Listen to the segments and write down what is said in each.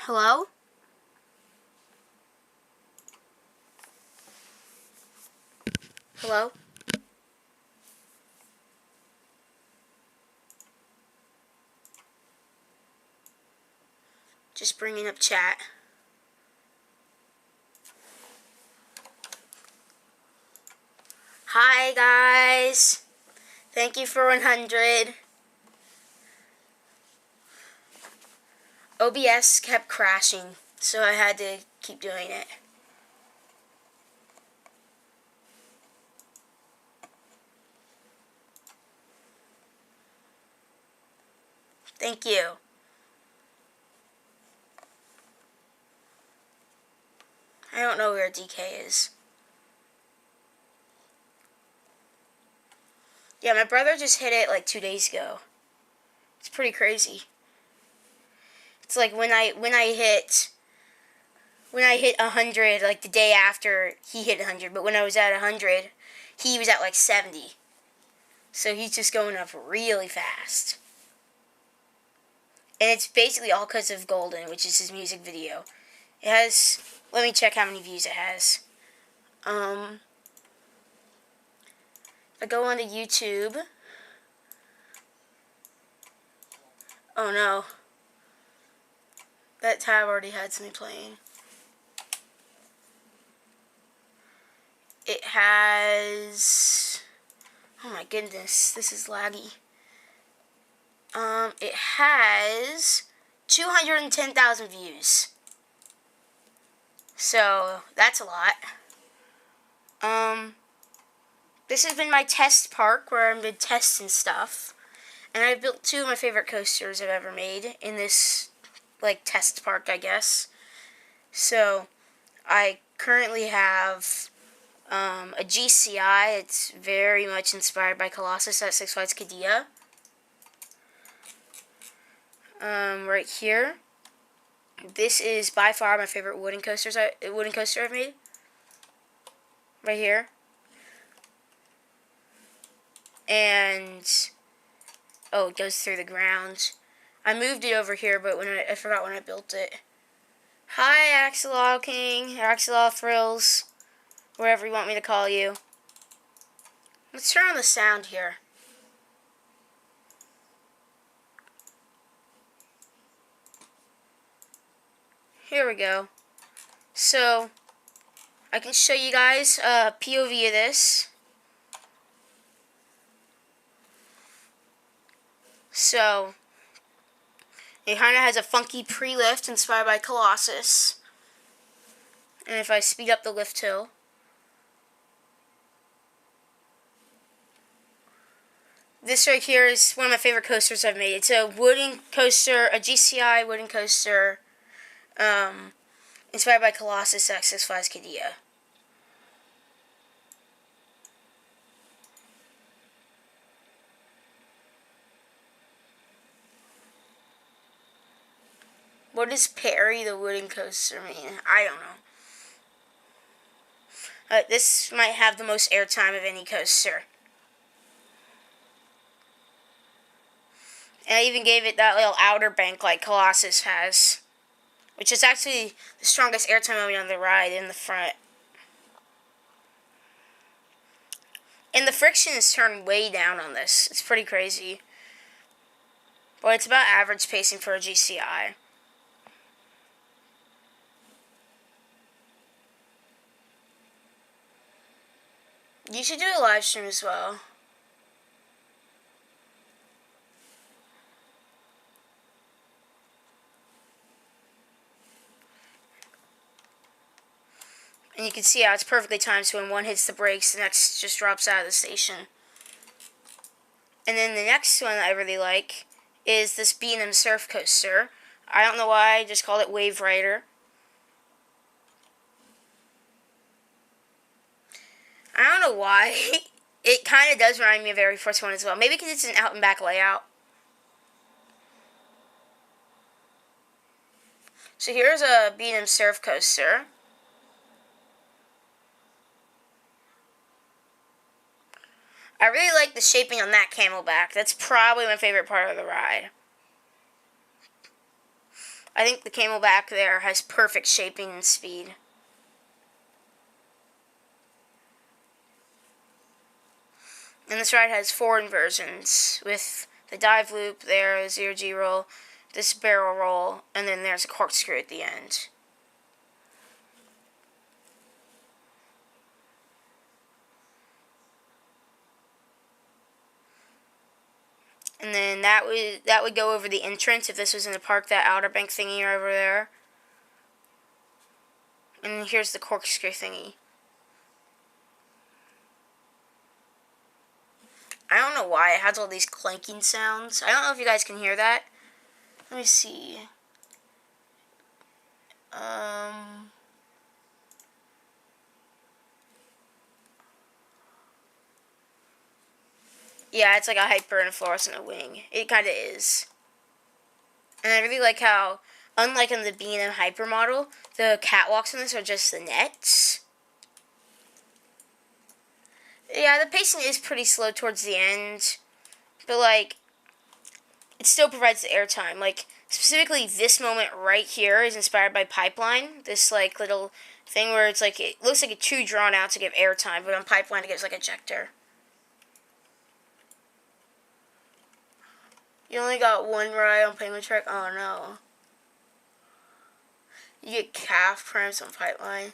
Hello? Hello? Just bringing up chat. Hi guys. Thank you for 100. OBS kept crashing, so I had to keep doing it. Thank you. I don't know where DK is. Yeah, my brother just hit it like 2 days ago. It's pretty crazy. It's like when I hit 100, like the day after he hit 100, but when I was at 100, he was at like 70. So he's just going up really fast. And it's basically all because of Golden, which is his music video. It has, let me check how many views it has. If I go onto YouTube. Oh no. That tab already had something playing. It has, oh my goodness, this is laggy. It has 210,000 views. So, that's a lot. This has been my test park where I've been testing stuff. And I've built 2 of my favorite coasters I've ever made in this, like, test park, I guess. So, I currently have a GCI. It's very much inspired by Colossus at Six Flags Qiddiya. Right here. This is by far my favorite wooden coaster I've made. Right here. And oh, it goes through the ground. I moved it over here, but I forgot when I built it. Hi, Axolotl King, Axolotl Thrills, wherever you want me to call you. Let's turn on the sound here. Here we go. So, I can show you guys a POV of this. So, it kind of has a funky pre-lift inspired by Colossus. And if I speed up the lift hill, this right here is one of my favorite coasters I've made. It's a wooden coaster, a GCI wooden coaster, inspired by Colossus at Six Flags Qiddiya. What does Perry the wooden coaster mean? I don't know. This might have the most airtime of any coaster. And I even gave it that little outer bank like Colossus has, which is actually the strongest airtime on the ride in the front. And the friction is turned way down on this. It's pretty crazy. But it's about average pacing for a GCI. You should do a live stream as well. And you can see how it's perfectly timed, so when one hits the brakes, the next just drops out of the station. And then the next one I really like is this B&M Surf Coaster. I don't know why, I just called it Wave Rider. I don't know why. It kind of does remind me of Air Force One as well. Maybe because it's an out and back layout. So here's a B&M Surf Coaster. I really like the shaping on that camelback. That's probably my favorite part of the ride. I think the Camelback there has perfect shaping and speed. And this ride has 4 inversions, with the dive loop there, the 0G roll, this barrel roll, and then there's a corkscrew at the end. And then that would go over the entrance if this was in the park, that Outer Bank thingy over there. And here's the corkscrew thingy. I don't know why it has all these clanking sounds. I don't know if you guys can hear that. Let me see. Yeah, it's like a hyper and a fluorescent wing. It kind of is. And I really like how, unlike in the B&M Hyper model, the catwalks in this are just the nets. Yeah, the pacing is pretty slow towards the end, but, like, it still provides the airtime. Like, specifically this moment right here is inspired by Pipeline, this, like, little thing where it's, like, it looks like it's too drawn out to give airtime, but on Pipeline it gives, like, ejector. You only got one ride on Penguin Trek? Oh, no. You get calf cramps on Pipeline.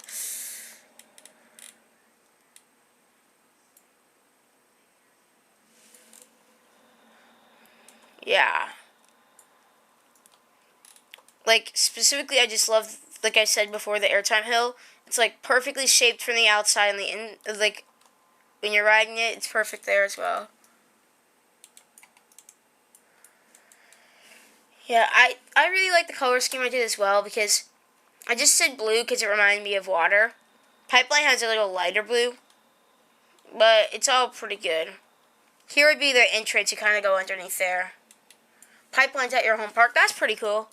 Yeah. Like, specifically, I just love, like I said before, the airtime hill. It's, like, perfectly shaped from the outside and the in, like, when you're riding it, it's perfect there as well. Yeah, I really like the color scheme I did as well, because I just said blue because it reminded me of water. Pipeline has a little lighter blue, but it's all pretty good. Here would be the entrance. You kind of go underneath there. Pipeline's at your home park. That's pretty cool.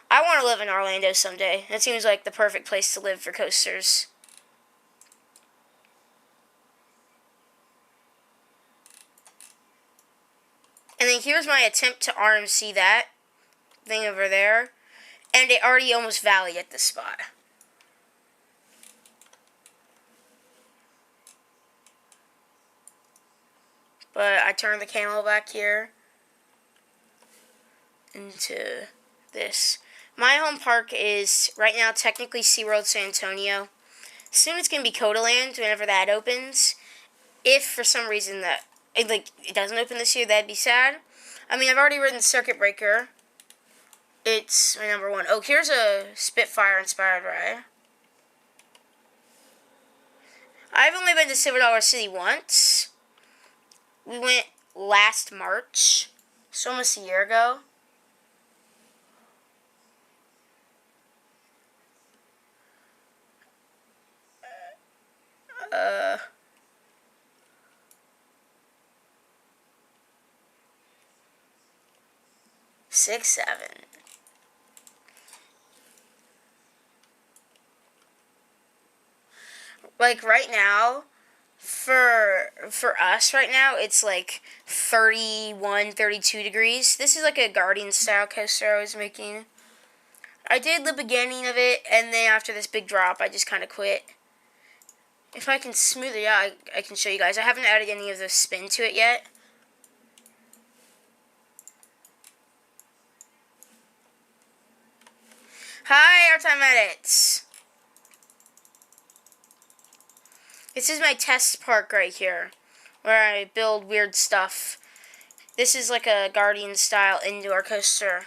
I want to live in Orlando someday. That seems like the perfect place to live for coasters. And then here's my attempt to RMC that thing over there. And it already almost valleyed at this spot. But I turned the Camelback here into this. My home park is right now technically SeaWorld San Antonio. Soon it's going to be Codaland whenever that opens. If for some reason that it doesn't open this year, that'd be sad. I mean, I've already ridden Circuit Breaker. It's my number 1. Oh, here's a Spitfire inspired ride. I've only been to Silver Dollar City once. We went last March, so almost a year ago. 6, 7. Like right now, for us right now, it's like 31, 32 degrees. This is like a Guardian style coaster I was making. I did the beginning of it, and then after this big drop, I just kind of quit. If I can smooth it out, I can show you guys. I haven't added any of the spin to it yet. Hi, Airtime Edits. This is my test park right here, where I build weird stuff. This is like a Guardian style indoor coaster.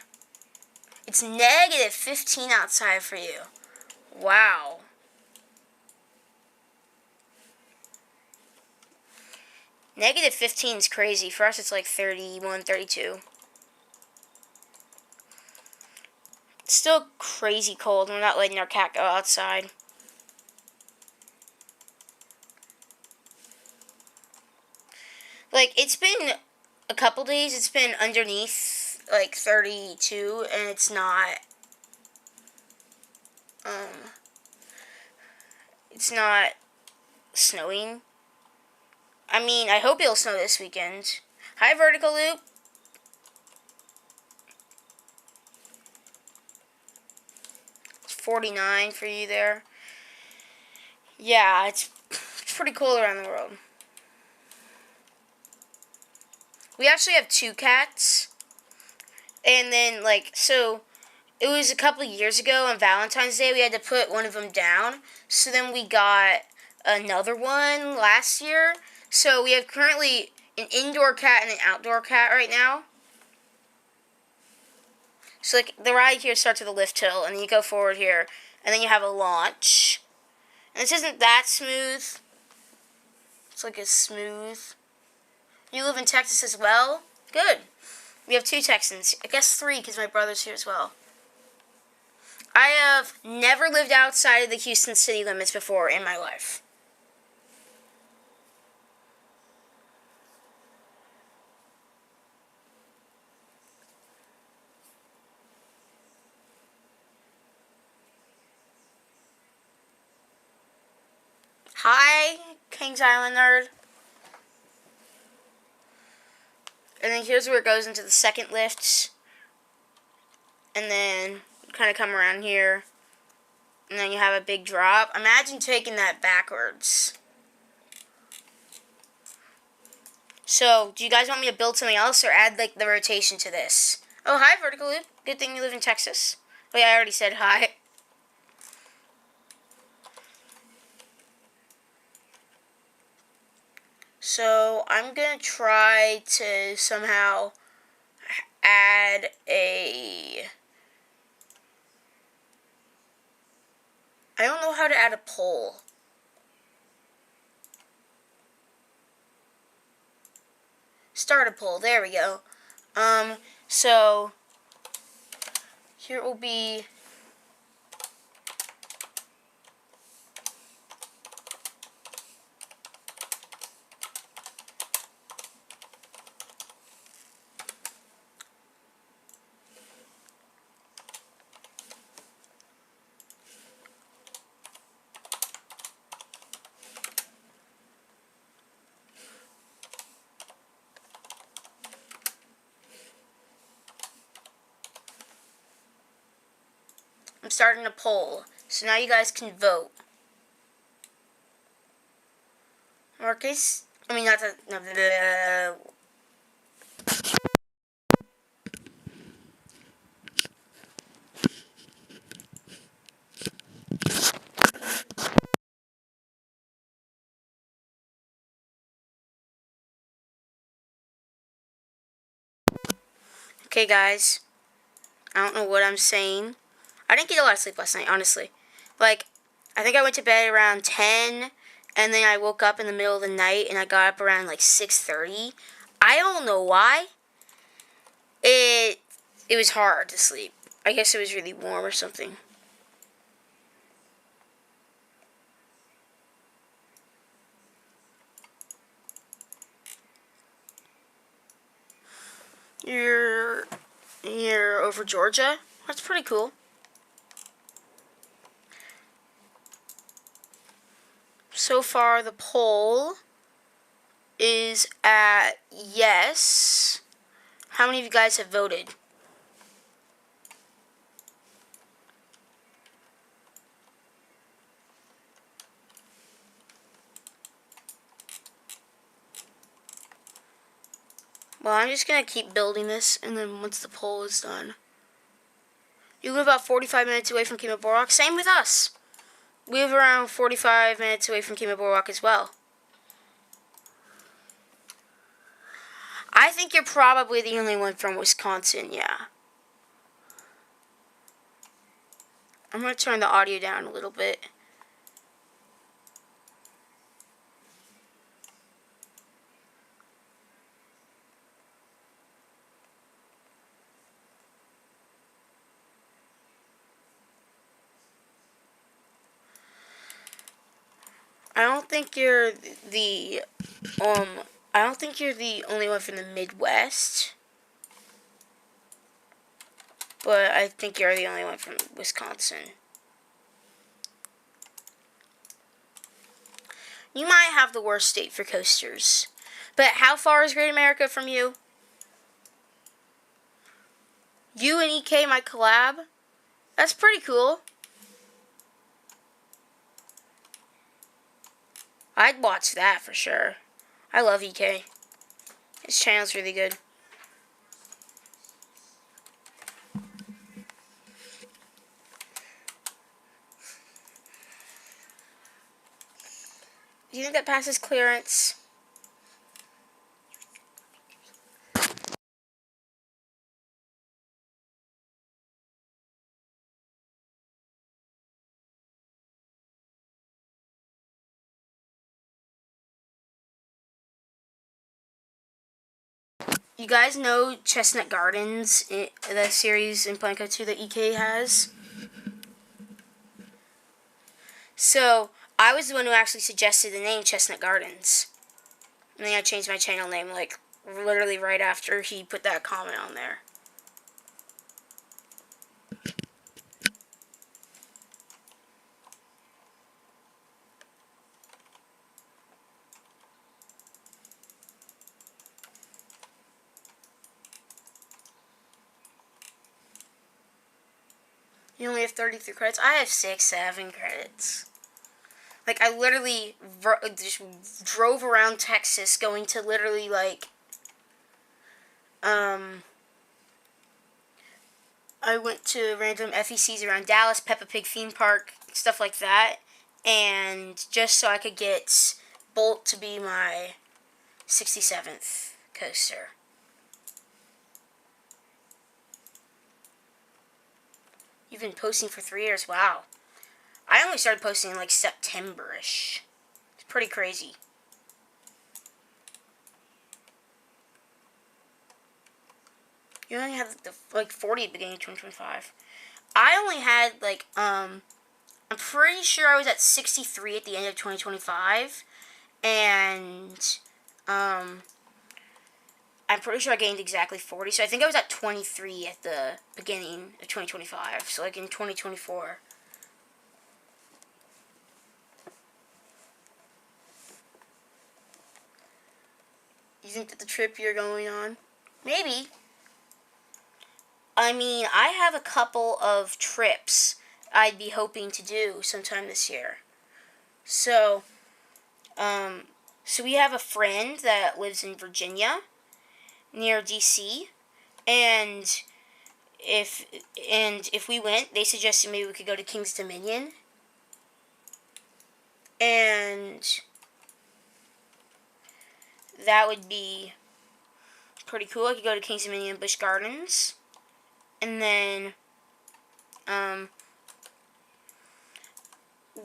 It's negative 15 outside for you. Wow. Negative 15 is crazy. For us, it's like 31, 32. It's still crazy cold. We're not letting our cat go outside. Like, it's been a couple days. It's been underneath, like, 32, and it's not, it's not snowing. I mean, I hope it'll snow this weekend. Hi, Vertical Loop. 49 for you there. Yeah, it's pretty cool around the world. We actually have 2 cats. And then, like, so it was a couple years ago on Valentine's Day, we had to put one of them down. So then we got another one last year. So we have currently an indoor cat and an outdoor cat right now. So, like, the ride here starts with a lift hill, and then you go forward here, and then you have a launch. And this isn't that smooth. It's like it's smooth. You live in Texas as well? Good. We have 2 Texans. I guess 3 because my brother's here as well. I have never lived outside of the Houston city limits before in my life. Hi, Kings Island nerd. And then here's where it goes into the second lift. And then kind of come around here. And then you have a big drop. Imagine taking that backwards. So, do you guys want me to build something else or add, like, the rotation to this? Oh, hi, Vertical Loop. Good thing you live in Texas. Oh, yeah, I already said hi. So, I'm going to try to somehow add a... I don't know how to add a pole. Start a pole. There we go. So here will be I'm starting a poll. So now you guys can vote. Marcus? I mean, not the... No, okay, guys. I don't know what I'm saying. I didn't get a lot of sleep last night, honestly. Like, I think I went to bed around 10, and then I woke up in the middle of the night, and I got up around, like, 6:30. I don't know why. It was hard to sleep. I guess it was really warm or something. You're over Georgia? That's pretty cool. So far, the poll is at yes. How many of you guys have voted? Well, I'm just going to keep building this, and then once the poll is done. You live about 45 minutes away from Kima Boardwalk. Same with us. We live around 45 minutes away from Kima Boardwalk as well. I think you're probably the only one from Wisconsin, yeah. I'm going to turn the audio down a little bit. I don't think you're the only one from the Midwest. But I think you're the only one from Wisconsin. You might have the worst state for coasters. But how far is Great America from you? You and EK might collab. That's pretty cool. I'd watch that for sure. I love EK. His channel's really good. Do you think that passes clearance? You guys know Chestnut Gardens, the series in Planko 2 that EK has? So, I was the one who actually suggested the name Chestnut Gardens. And then I changed my channel name, like, literally right after he put that comment on there. You only have 33 credits? I have 6, 7 credits. Like, I literally just drove around Texas going to literally, like, I went to random FECs around Dallas, Peppa Pig theme park, stuff like that. And just so I could get Bolt to be my 67th coaster. You've been posting for 3 years? Wow. I only started posting in like September-ish. It's pretty crazy. You only had like 40 at the beginning of 2025. I only had like, I'm pretty sure I was at 63 at the end of 2025. And, I'm pretty sure I gained exactly 40. So I think I was at 23 at the beginning of 2025. So like in 2024. You think that the trip you're going on? Maybe. I mean, I have a couple of trips I'd be hoping to do sometime this year. So, so we have a friend that lives in Virginia, near DC, and if we went, they suggested maybe we could go to King's Dominion, and that would be pretty cool. I could go to King's Dominion and Busch Gardens, and then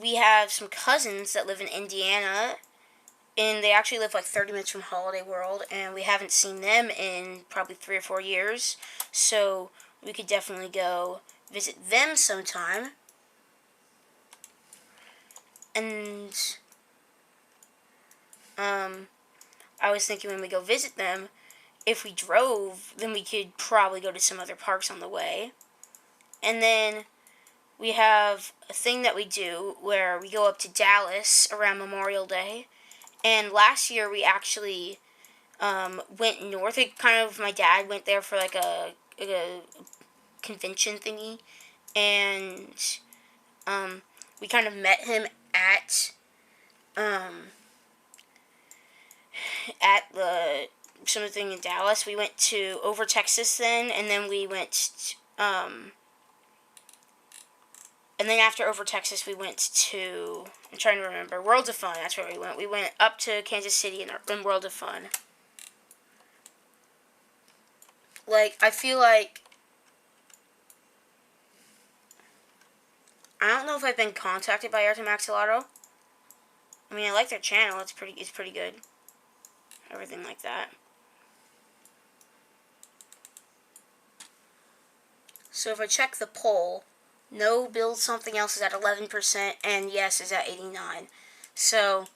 we have some cousins that live in Indiana, and they actually live like 30 minutes from Holiday World, and we haven't seen them in probably 3 or 4 years, so we could definitely go visit them sometime. And I was thinking when we go visit them, if we drove, then we could probably go to some other parks on the way. And then we have a thing that we do where we go up to Dallas around Memorial Day. And last year we actually went north. My dad went there for like a convention thingy. And we kind of met him at the something in Dallas. We went to over Texas then, and then we went and then after over Texas we went to, I'm trying to remember, World of Fun. That's where we went. We went up to Kansas City in World of Fun. Like, I feel like I don't know if I've been contacted by Airtime Axolotl. I mean, I like their channel. It's pretty good. Everything like that. So if I check the poll, no build something else is at 11%, and yes is at 89%. So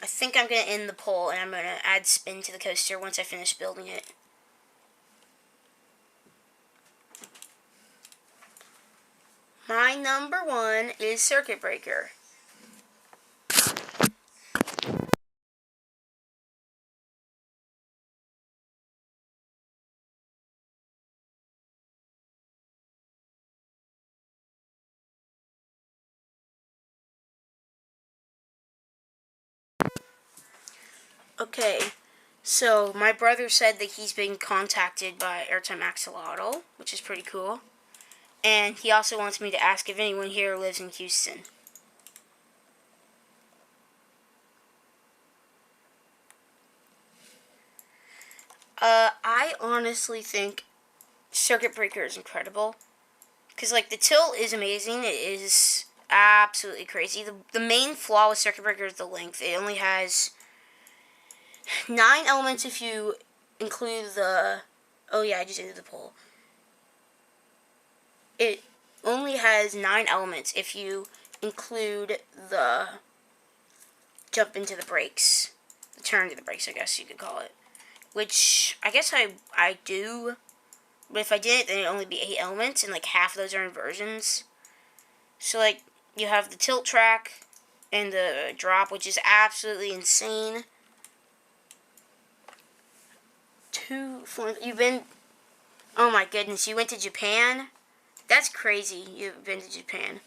I think I'm going to end the poll, and I'm going to add spin to the coaster once I finish building it. My number 1 is Circuit Breaker. Okay, so my brother said that he's been contacted by Airtime Axolotl, which is pretty cool. And he also wants me to ask if anyone here lives in Houston. I honestly think Circuit Breaker is incredible. Because, like, the tilt is amazing. It is absolutely crazy. The main flaw with Circuit Breaker is the length. It only has 9 elements if you include the... Oh, yeah, I just ended the poll. It only has 9 elements if you include the jump into the brakes. The turn to the brakes, I guess you could call it. Which, I guess I do. But if I didn't, then it'd only be 8 elements, and like half of those are inversions. So like, you have the tilt track and the drop, which is absolutely insane. You've been, oh my goodness, you went to Japan? That's crazy, you've been to Japan.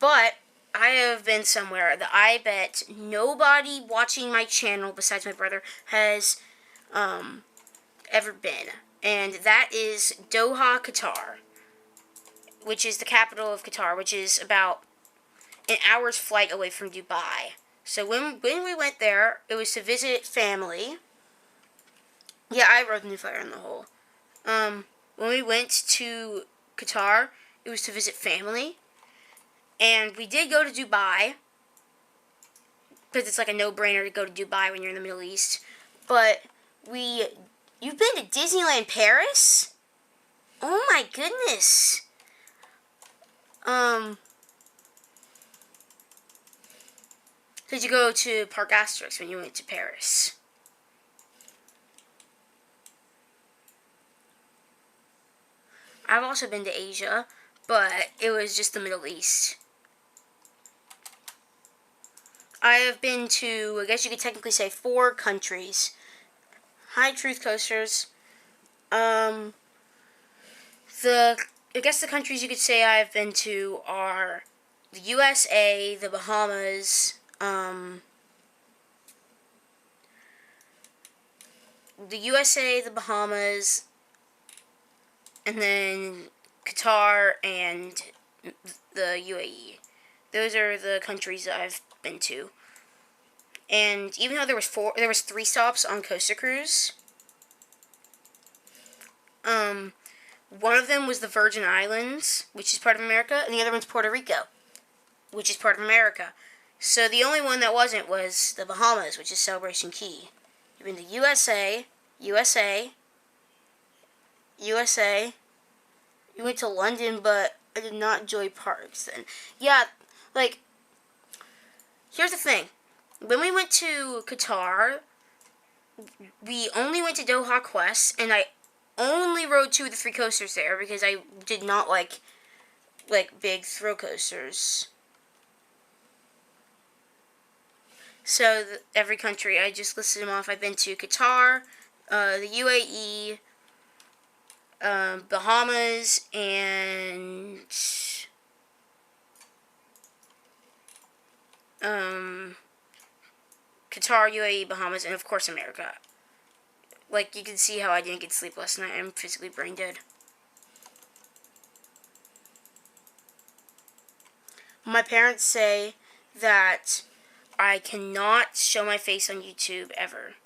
But, I have been somewhere that I bet nobody watching my channel besides my brother has ever been. And that is Doha, Qatar, which is the capital of Qatar, which is about an hour's flight away from Dubai. So when we went there, it was to visit family. Yeah, I wrote the new fire in the hole. When we went to Qatar, it was to visit family. And we did go to Dubai, because it's like a no-brainer to go to Dubai when you're in the Middle East. But you've been to Disneyland Paris? Oh my goodness. Did you go to Parc Asterix when you went to Paris? I've also been to Asia, but it was just the Middle East. I have been to, I guess you could technically say, 4 countries. Hi, Truth Coasters. I guess the countries you could say I've been to are the USA, the Bahamas, the Bahamas, and then Qatar and the UAE. Those are the countries that I've been to. And even though there was 3 stops on Costa Cruise. One of them was the Virgin Islands, which is part of America, and the other one's Puerto Rico, which is part of America. So the only one that wasn't was the Bahamas, which is Celebration Key. You've been to USA. You went to London, but I did not enjoy parks then. Yeah, like, here's the thing. When we went to Qatar, we only went to Doha Quest, and I only rode 2 of the 3 coasters there because I did not like big thrill coasters. So every country, I just listed them off. I've been to Qatar, the UAE, Bahamas, and Qatar, UAE, Bahamas, and of course America. Like, you can see how I didn't get sleep last night. I'm physically brain dead. My parents say that I cannot show my face on YouTube ever.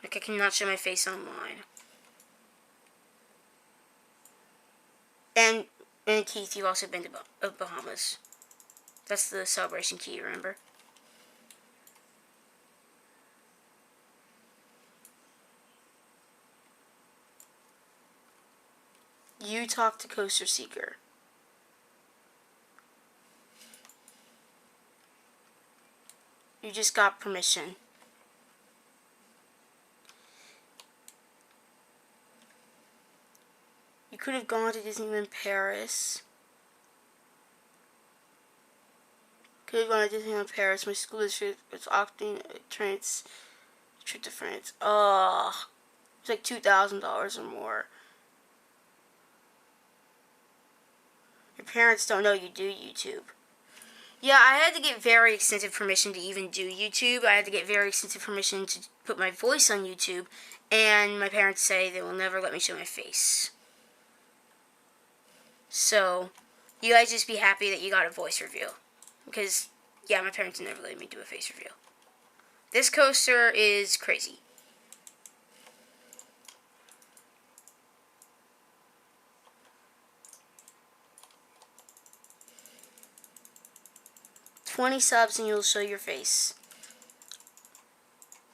Like, I cannot show my face online. And Keith, you've also been to Bahamas. That's the Celebration Key, remember? You talk to Coaster Seeker. You just got permission. You could have gone to Disneyland Paris. Could have gone to Disneyland Paris. My school district was opting a trip to France. It's like $2,000 or more. Your parents don't know you do YouTube. Yeah, I had to get very extensive permission to even do YouTube. I had to get very extensive permission to put my voice on YouTube, and my parents say they will never let me show my face. So, you guys just be happy that you got a voice review. Because, yeah, my parents never let me do a face review. This coaster is crazy. $20 subs and you'll show your face.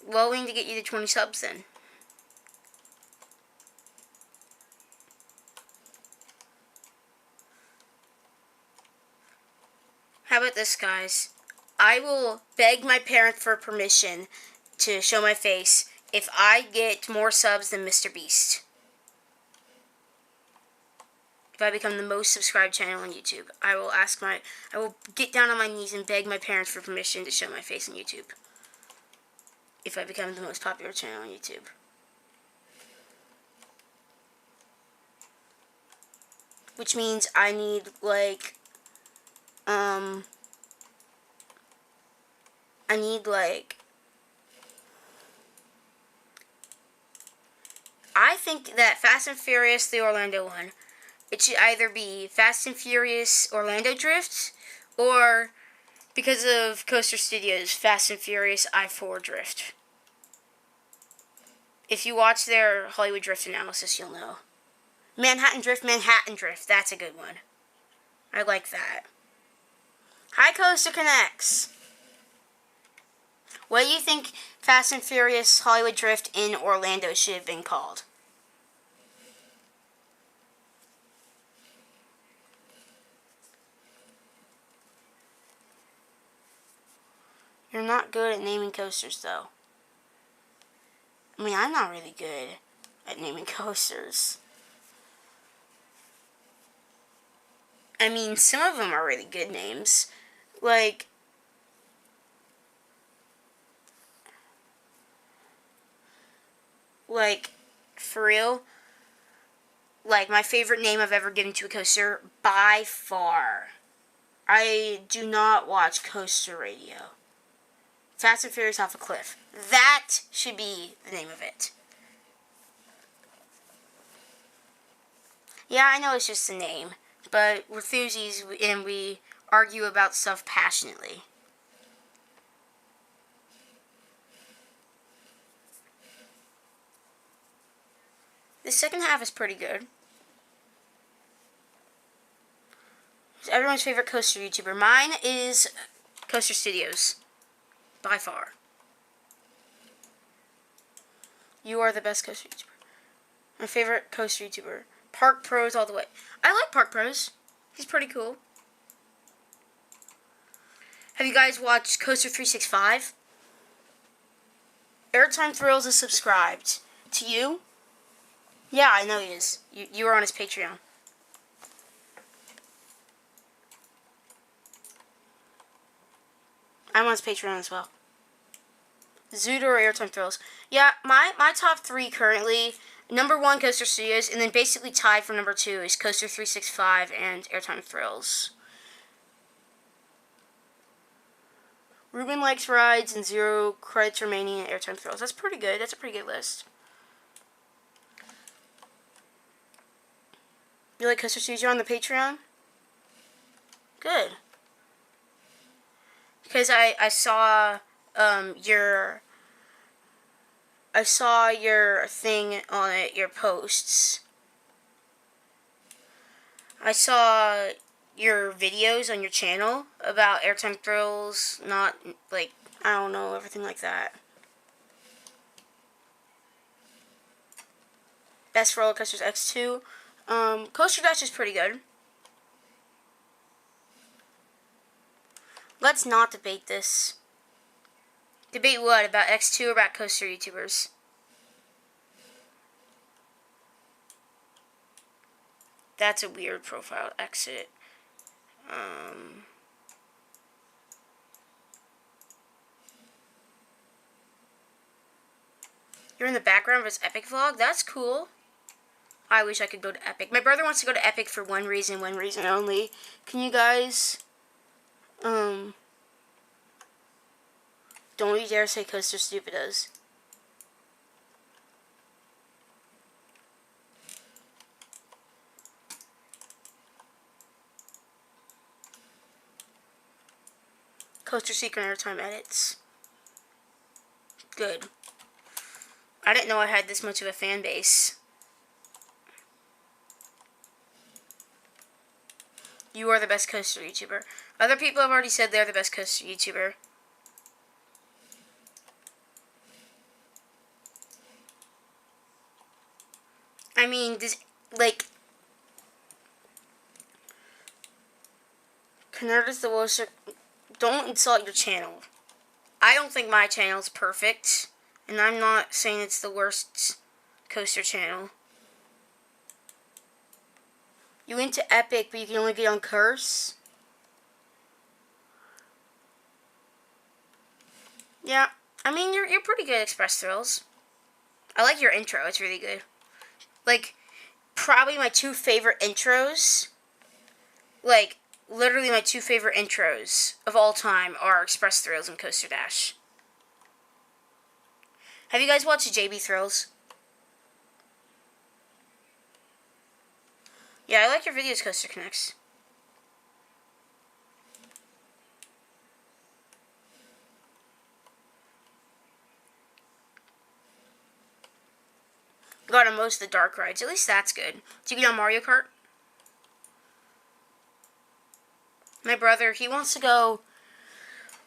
Well, we need to get you to 20 subs then. How about this, guys? I will beg my parents for permission to show my face if I get more subs than Mr. Beast. If I become the most subscribed channel on YouTube, I will get down on my knees and beg my parents for permission to show my face on YouTube. If I become the most popular channel on YouTube. Which means I need, like, I think that Fast and Furious, the Orlando one, it should either be Fast and Furious Orlando Drift, or, because of Coaster Studios, Fast and Furious I-4 Drift. If you watch their Hollywood Drift analysis, you'll know. Manhattan Drift, that's a good one. I like that. Hi, Coaster Connects. What do you think Fast and Furious Hollywood Drift in Orlando should have been called? You're not good at naming coasters, though. I mean, I'm not really good at naming coasters. I mean, some of them are really good names. Like, for real, like, my favorite name I've ever given to a coaster, by far. I do not watch Coaster Radio. Fast and Furious Off a Cliff. That should be the name of it. Yeah, I know it's just a name, but we're thuzies and we argue about stuff passionately. The second half is pretty good. It's everyone's favorite coaster YouTuber. Mine is Coaster Studios. By far. You are the best coaster YouTuber. My favorite coaster YouTuber. Park Pros all the way. I like Park Pros. He's pretty cool. Have you guys watched Coaster 365? Airtime Thrills is subscribed. To you? Yeah, I know he is. You are on his Patreon. I'm on his Patreon as well. Zoodoo or Airtime Thrills? Yeah, my top 3 currently, number 1, Coaster Studios, and then basically tied for number 2 is Coaster 365 and Airtime Thrills. Ruben likes rides and 0 credits remaining at Airtime Thrills. That's pretty good. That's a pretty good list. You like Coaster Studios? You're on the Patreon? Good. Because I saw your thing on it, your posts. I saw your videos on your channel about Airtime Thrills, not, like, I don't know, everything like that. Best Roller Coasters X2. Coaster Dash is pretty good. Let's not debate this. Debate what? About X2 or about coaster YouTubers? That's a weird profile exit. You're in the background of his Epic vlog? That's cool. I wish I could go to Epic. My brother wants to go to Epic for one reason only. Can you guys Don't you dare say Coaster Stupidos. Coaster Secret Airtime edits. Good. I didn't know I had this much of a fan base. You are the best coaster YouTuber. Other people have already said they're the best coaster YouTuber. I mean, this, like, Canard is the worst. Don't insult your channel. I don't think my channel is perfect, and I'm not saying it's the worst coaster channel. You into Epic, but you can only get on Curse? Yeah, I mean, you're pretty good at Express Thrills. I like your intro, it's really good. Like, probably my two favorite intros, like, literally my two favorite intros of all time are Express Thrills and Coaster Dash. Have you guys watched JB Thrills? Yeah, I like your videos, Coaster Connects. Got on most of the dark rides. At least that's good. Do you get on Mario Kart? My brother, he wants to go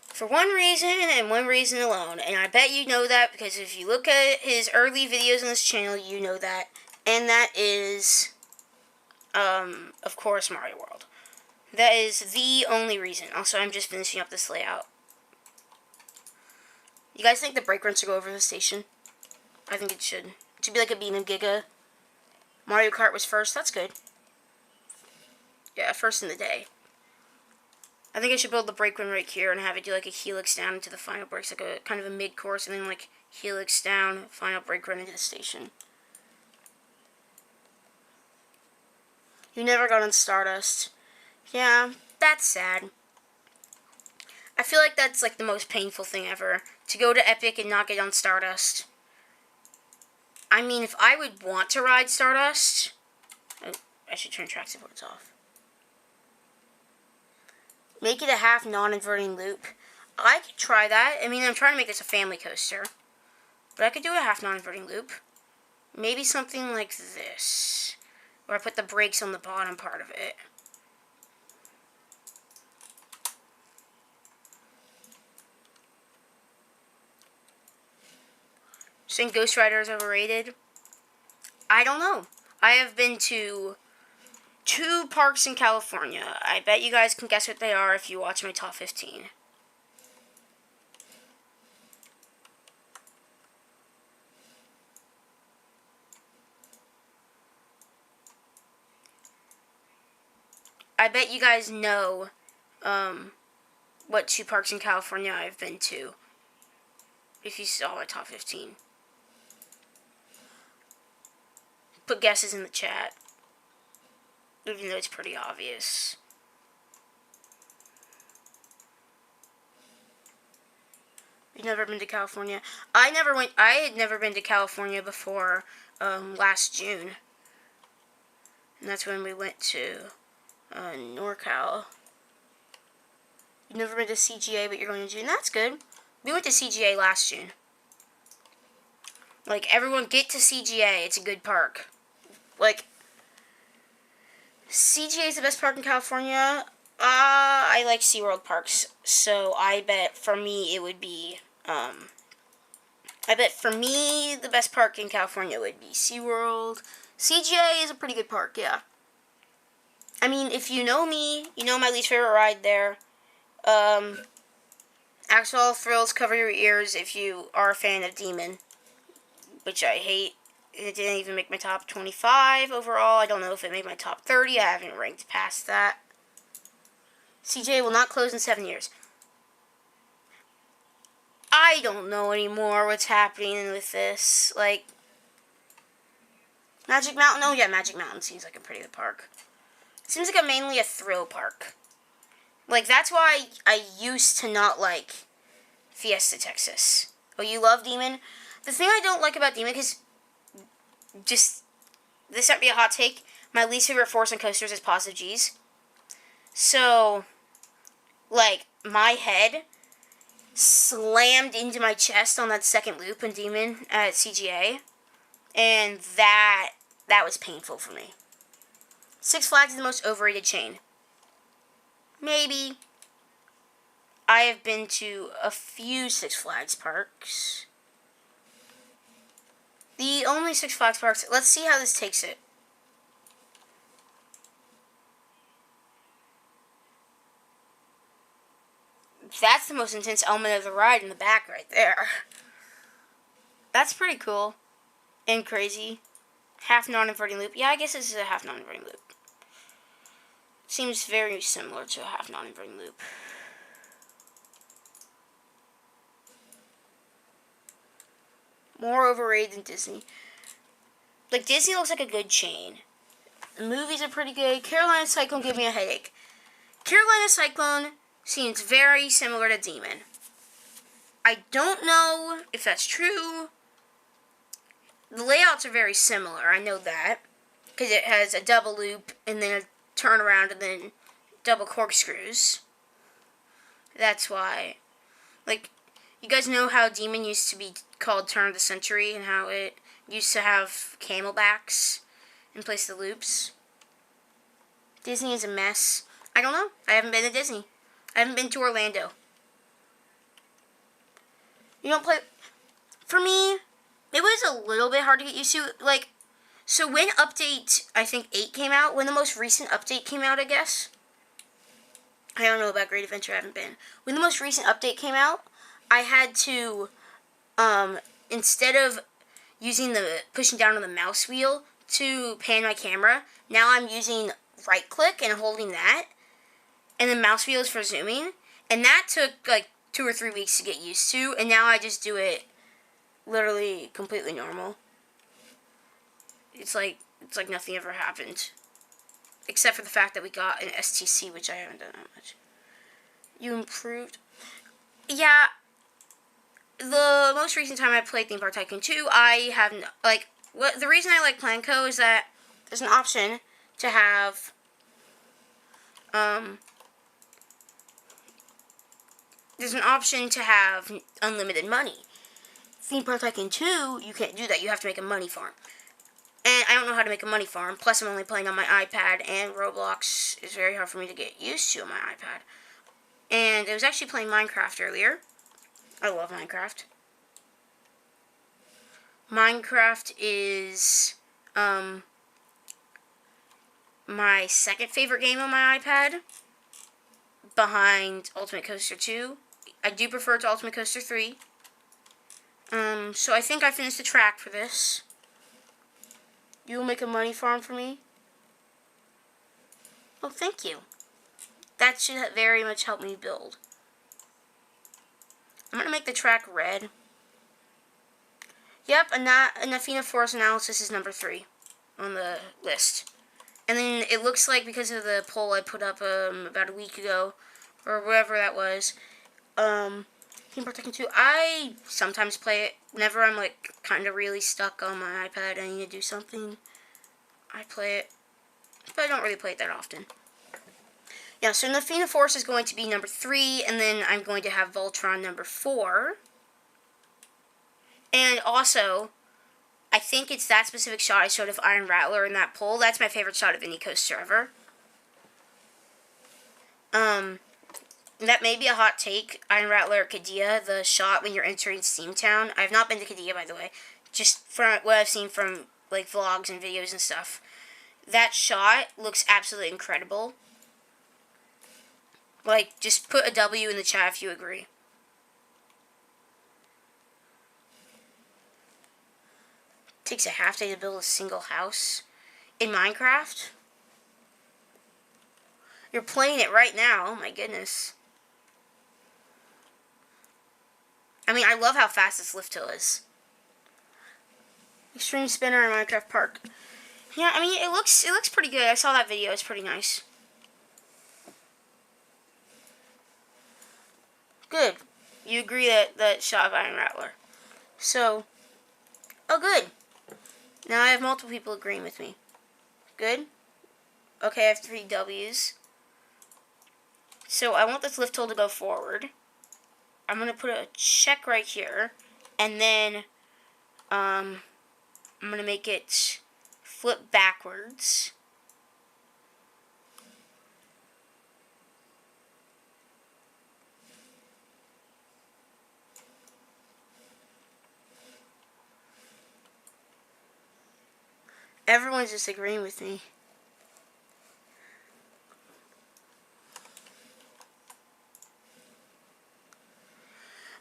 for one reason and one reason alone. And I bet you know that because if you look at his early videos on this channel, you know that. And that is, of course, Mario World. That is the only reason. Also, I'm just finishing up this layout. You guys think the brake run should go over the station? I think it should. It should be like a Beam and Giga. Mario Kart was first. That's good. Yeah, first in the day. I think I should build the brake run right here and have it do like a helix down into the final brakes, like a kind of a mid-course, and then like helix down, final brake run into the station. You never got on Stardust. Yeah, that's sad. I feel like that's like the most painful thing ever, to go to Epic and not get on Stardust. I mean, if I would want to ride Stardust... Oh, I should turn track supports off. Make it a half non-inverting loop. I could try that. I mean, I'm trying to make this a family coaster. But I could do a half non-inverting loop. Maybe something like this. Where I put the brakes on the bottom part of it. Saying Ghost Rider is overrated? I don't know. I have been to 2 parks in California. I bet you guys can guess what they are if you watch my top 15. I bet you guys know what 2 parks in California I've been to if you saw my top 15. Put guesses in the chat. Even though it's pretty obvious. You've never been to California? I had never been to California before last June. And that's when we went to NorCal. You've never been to CGA, but you're going to June. That's good. We went to CGA last June. Like, everyone get to CGA. It's a good park. Like, CGA is the best park in California. I like SeaWorld parks, so I bet for me it would be, I bet for me the best park in California would be SeaWorld. CGA is a pretty good park, yeah. I mean, if you know me, you know my least favorite ride there. Actual Thrills, cover your ears if you are a fan of Demon, which I hate. It didn't even make my top 25 overall. I don't know if it made my top 30. I haven't ranked past that. CJ will not close in 7 years. I don't know anymore what's happening with this. Like, Magic Mountain? Oh yeah, Magic Mountain seems like a pretty good park. Seems like mainly a thrill park. Like, that's why I used to not like Fiesta, Texas. Oh, you love Demon? The thing I don't like about Demon, because just, this might be a hot take, my least favorite force on coasters is positive G's. So, like, my head slammed into my chest on that second loop in Demon at CGA, and that was painful for me. Six Flags is the most overrated chain. Maybe. I have been to a few Six Flags parks. The only Six Flags parks, let's see how this takes it. That's the most intense element of the ride in the back right there. That's pretty cool and crazy. Half non-inverting loop. Yeah, I guess this is a half non-inverting loop. Seems very similar to a half non-inverting loop. More overrated than Disney. Like, Disney looks like a good chain. The movies are pretty good. Carolina Cyclone gave me a headache. Carolina Cyclone seems very similar to Demon. I don't know if that's true. The layouts are very similar, I know that. Because it has a double loop, and then a turnaround, and then double corkscrews. That's why. Like, you guys know how Demon used to be called Turn of the Century, and how it used to have camelbacks in place of the loops? Disney is a mess. I don't know. I haven't been to Disney. I haven't been to Orlando. You don't play... For me, it was a little bit hard to get used to. Like, so when update, I think 8 came out, when the most recent update came out, I guess. I don't know about Great Adventure, I haven't been. When the most recent update came out, I had to, instead of using pushing down on the mouse wheel to pan my camera, now I'm using right click and holding that, and the mouse wheel is for zooming, and that took like 2 or 3 weeks to get used to, and now I just do it literally completely normal. It's like nothing ever happened, except for the fact that we got an STC, which I haven't done that much. You improved? Yeah. The most recent time I played Theme Park Tycoon 2, I have the reason I like Planco is that there's an option to have unlimited money. Theme Park Tycoon 2, you can't do that. You have to make a money farm. And I don't know how to make a money farm. Plus, I'm only playing on my iPad, and Roblox is very hard for me to get used to on my iPad. And I was actually playing Minecraft earlier. I love Minecraft. Minecraft is my second favorite game on my iPad, behind Ultimate Coaster 2. I do prefer it to Ultimate Coaster 3. So I think I finished the track for this. You will make a money farm for me? Oh, thank you. That should very much help me build. I'm going to make the track red. Yep, and Athena Forest Analysis is number 3 on the list. And then it looks like because of the poll I put up about a week ago, or whatever that was, Theme Park Tycoon 2, I sometimes play it whenever I'm like kind of really stuck on my iPad and I need to do something. I play it, but I don't really play it that often. Yeah, so Athena Force is going to be number 3, and then I'm going to have Voltron number 4. And also, I think it's that specific shot I showed of Iron Rattler in that poll. That's my favorite shot of any coaster ever. That may be a hot take. Iron Rattler or Qiddiya, the shot when you're entering Steamtown. I've not been to Qiddiya, by the way. Just from what I've seen from like vlogs and videos and stuff. That shot looks absolutely incredible. Like, just put a W in the chat if you agree. Takes a half day to build a single house in Minecraft. You're playing it right now. Oh my goodness. I mean, I love how fast this lift hill is. Extreme spinner in Minecraft Park. Yeah, I mean, it looks pretty good. I saw that video. It's pretty nice. Good. You agree that shot of Iron Rattler. So, oh good. Now I have multiple people agreeing with me. Good. Okay, I have 3 W's. So I want this lift tool to go forward. I'm going to put a check right here. And then I'm going to make it flip backwards. Everyone's just agreeing with me.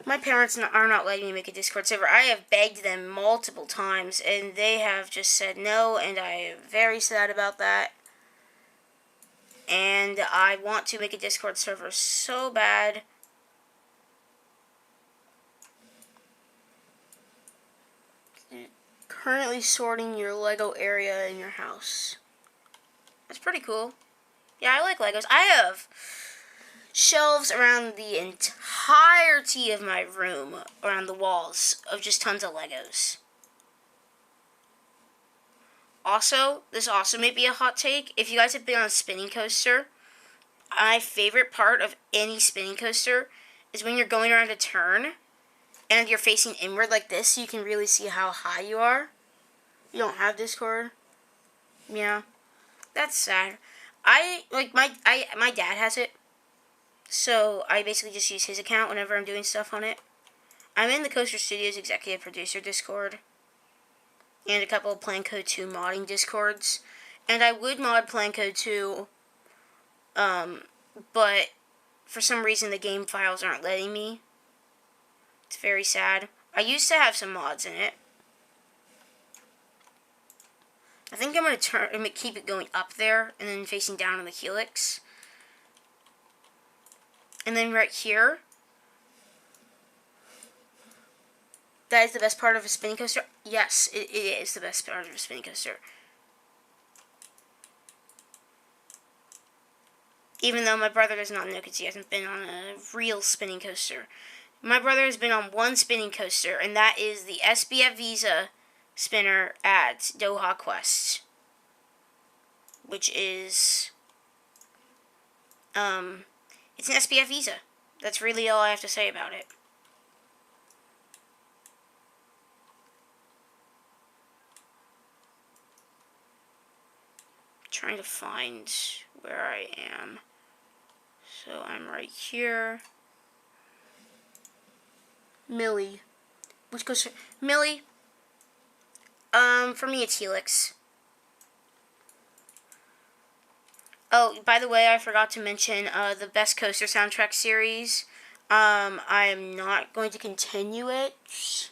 My parents are not letting me make a Discord server. I have begged them multiple times, and they have just said no, and I am very sad about that. And I want to make a Discord server so bad. Currently sorting your Lego area in your house. That's pretty cool. Yeah, I like Legos. I have shelves around the entirety of my room, around the walls, of just tons of Legos. Also, this also may be a hot take. If you guys have been on a spinning coaster, my favorite part of any spinning coaster is when you're going around a turn and you're facing inward like this, so you can really see how high you are. You don't have Discord? Yeah. That's sad. My dad has it. So I basically just use his account whenever I'm doing stuff on it. I'm in the Coaster Studios Executive Producer Discord. And a couple of Plan Code 2 modding Discords. And I would mod Plan Code 2. But for some reason the game files aren't letting me. It's very sad. I used to have some mods in it. I think I'm gonna keep it going up there and then facing down on the helix. And then right here, that is the best part of a spinning coaster. Yes, it is the best part of a spinning coaster. Even though my brother does not know because he hasn't been on a real spinning coaster. My brother has been on one spinning coaster, and that is the SBF Visa spinner at Doha Quest, which is it's an SBF Visa. That's really all I have to say about it. Trying to find where I am. So I'm right here. Millie. Which goes for Millie? For me it's Helix. Oh, by the way, I forgot to mention the Best Coaster Soundtrack series. I am not going to continue it.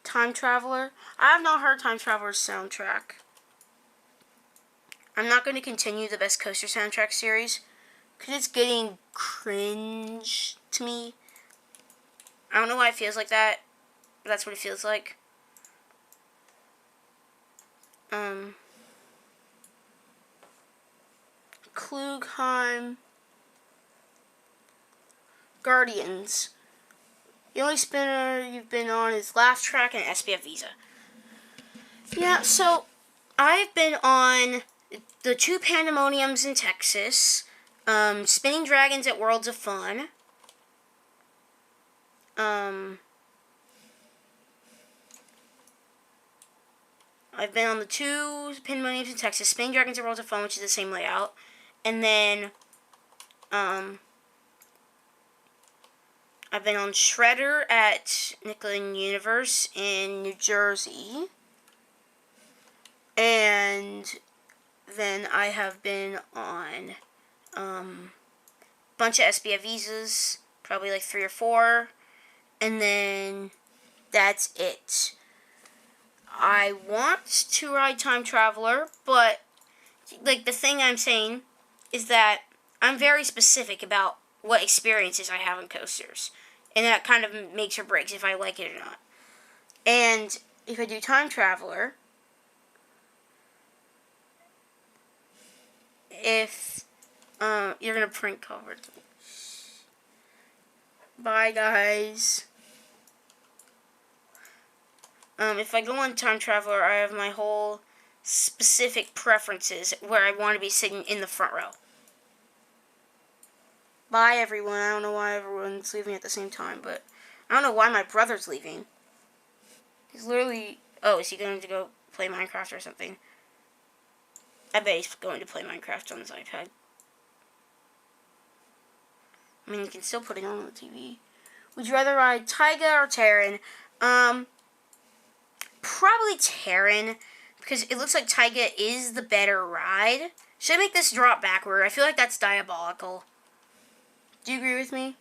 Time Traveler. I have not heard Time Traveler's soundtrack. I'm not going to continue the Best Coaster Soundtrack series because it's getting cringe to me. I don't know why it feels like that, but that's what it feels like. Klugheim. Guardians. The only spinner you've been on is Laugh Track and SBF Visa. Yeah, so I've been on the 2 Pandemoniums in Texas, Spinning Dragons at Worlds of Fun, I've been on the 2 Pandemoniums in Texas, Spinning Dragons at Worlds of Fun, which is the same layout, and then I've been on Shredder at Nickelodeon Universe in New Jersey. And then I have been on a bunch of SBF Visas, probably like 3 or 4. And then that's it. I want to ride Time Traveler, but like the thing I'm saying is that I'm very specific about what experiences I have on coasters. And that kind of makes or breaks if I like it or not. And if I do Time Traveler, if you're going to print cover. Bye, guys. If I go on Time Traveler, I have my whole specific preferences where I want to be sitting in the front row. Bye, everyone. I don't know why everyone's leaving at the same time, but I don't know why my brother's leaving. He's literally... Oh, is he going to go play Minecraft or something? I bet he's going to play Minecraft on his iPad. I mean, you can still put it on the TV. Would you rather ride Taiga or Terran? Probably Terran, because it looks like Taiga is the better ride. Should I make this drop backward? I feel like that's diabolical. Do you agree with me?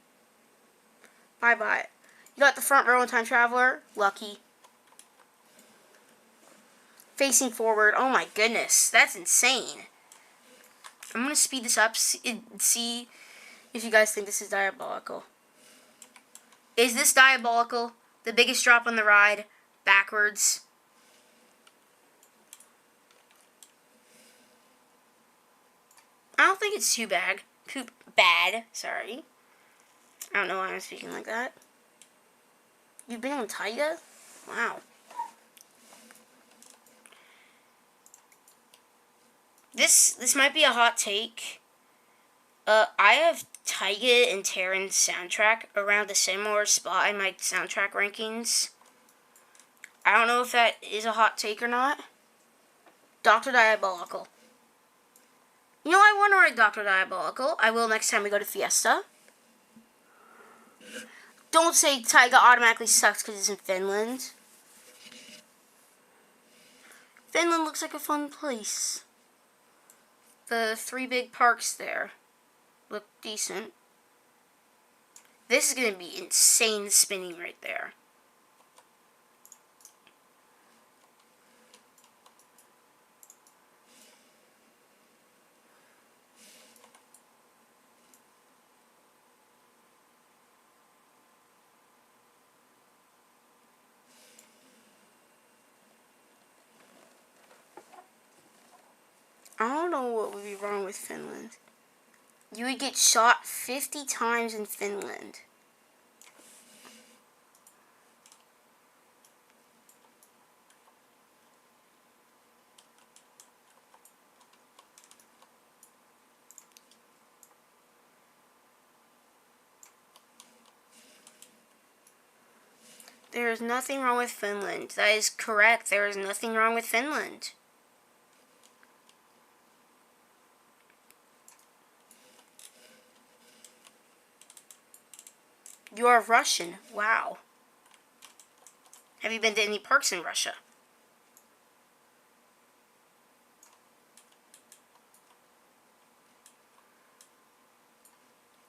Bye-bye. You got the front row in Time Traveler. Lucky. Facing forward. Oh my goodness. That's insane. I'm going to speed this up and see if you guys think this is diabolical. Is this diabolical? The biggest drop on the ride. Backwards. I don't think it's too bad. Sorry. I don't know why I'm speaking like that. You've been on Taiga? Wow. This might be a hot take. I have Taiga and Terran's soundtrack around a similar spot in my soundtrack rankings. I don't know if that is a hot take or not. Dr. Diabolical. You know, I want to write Dr. Diabolical. I will next time we go to Fiesta. Don't say Taiga automatically sucks because it's in Finland. Finland looks like a fun place. The 3 big parks there look decent. This is going to be insane spinning right there. I don't know what would be wrong with Finland. You would get shot 50 times in Finland. There is nothing wrong with Finland. That is correct. There is nothing wrong with Finland. You are Russian. Wow. Have you been to any parks in Russia?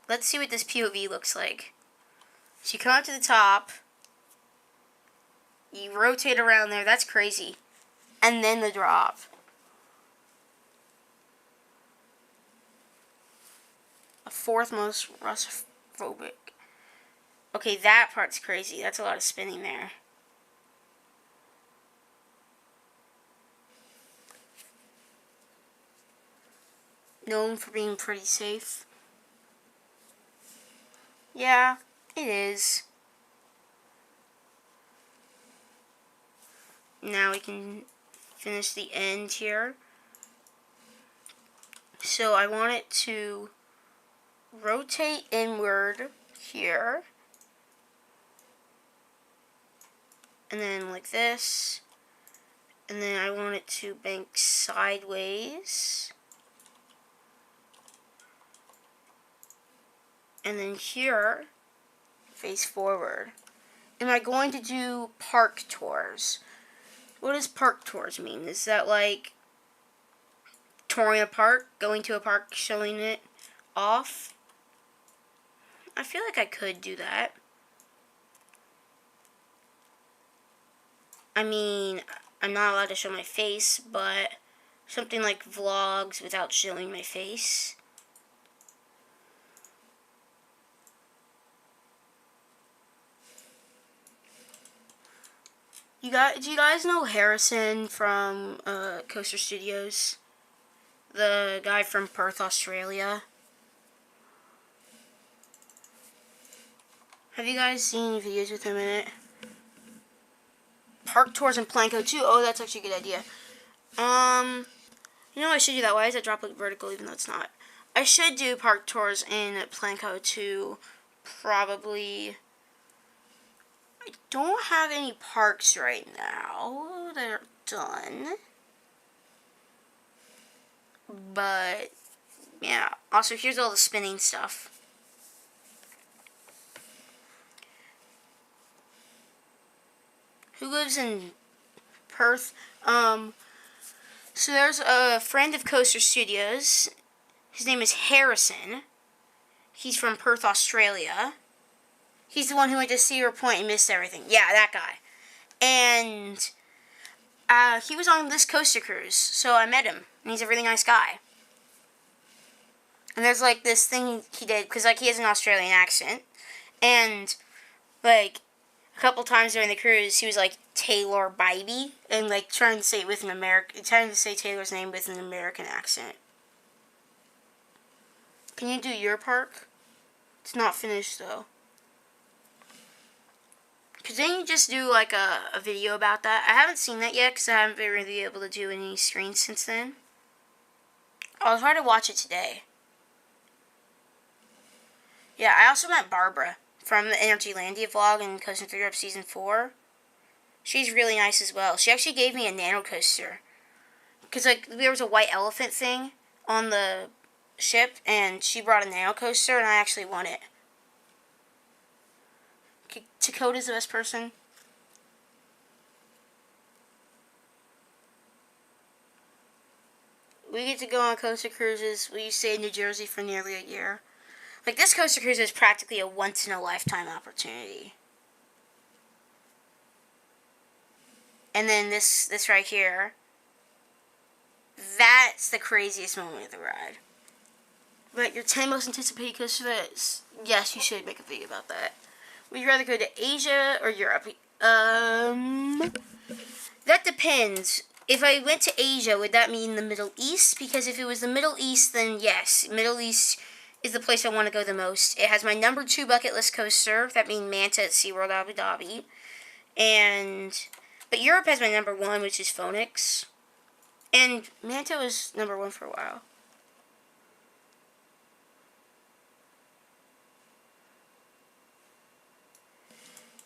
Let's see what this POV looks like. So you come up to the top. You rotate around there. That's crazy. And then the drop. A 4th most Russophobic. Okay, that part's crazy. That's a lot of spinning there. Known for being pretty safe. Yeah, it is. Now we can finish the end here. So I want it to rotate inward here. And then like this. And then I want it to bank sideways. And then here, face forward. Am I going to do park tours? What does park tours mean? Is that like touring a park, going to a park, showing it off? I feel like I could do that. I mean, I'm not allowed to show my face, but something like vlogs without showing my face. Do you guys know Harrison from Coaster Studios? The guy from Perth, Australia. Have you guys seen any videos with him in it? Park tours in Planko too. Oh, that's actually a good idea. You know what I should do that? Why is it drop like vertical even though it's not? I should do park tours in Planko too. Probably. I don't have any parks right now. They're done. But, yeah. Also, here's all the spinning stuff. Who lives in Perth? So there's a friend of Coaster Studios. His name is Harrison. He's from Perth, Australia. He's the one who went to Cedar Point and missed everything. Yeah, that guy. And he was on this coaster cruise, so I met him. And he's a really nice guy. And there's, like, this thing he did, because, like, he has an Australian accent. And, like, a couple times during the cruise, he was like, Taylor Baby. And, like, trying to say Taylor's name with an American accent. Can you do your park? It's not finished, though. Because then you just do, like, a video about that. I haven't seen that yet, because I haven't been really able to do any screens since then. I'll try to watch it today. Yeah, I also met Barbara from the Energylandia vlog in Coaster 3 Europe Season 4. She's really nice as well. She actually gave me a nano coaster. Because, like, there was a white elephant thing on the ship, and she brought a nano coaster, and I actually won it. Dakota's the best person. We get to go on coaster cruises. We stay in New Jersey for nearly a year. Like, this coaster cruise is practically a once-in-a-lifetime opportunity. And then this right here, that's the craziest moment of the ride. But your 10 most anticipated coaster that yes, you should make a video about that. Would you rather go to Asia or Europe? That depends. If I went to Asia, would that mean the Middle East? Because if it was the Middle East, then yes, Middle East is the place I want to go the most. It has my number 2 bucket list coaster, that being Manta at SeaWorld Abu Dhabi. But Europe has my number 1, which is Phoenix. And Manta was number 1 for a while.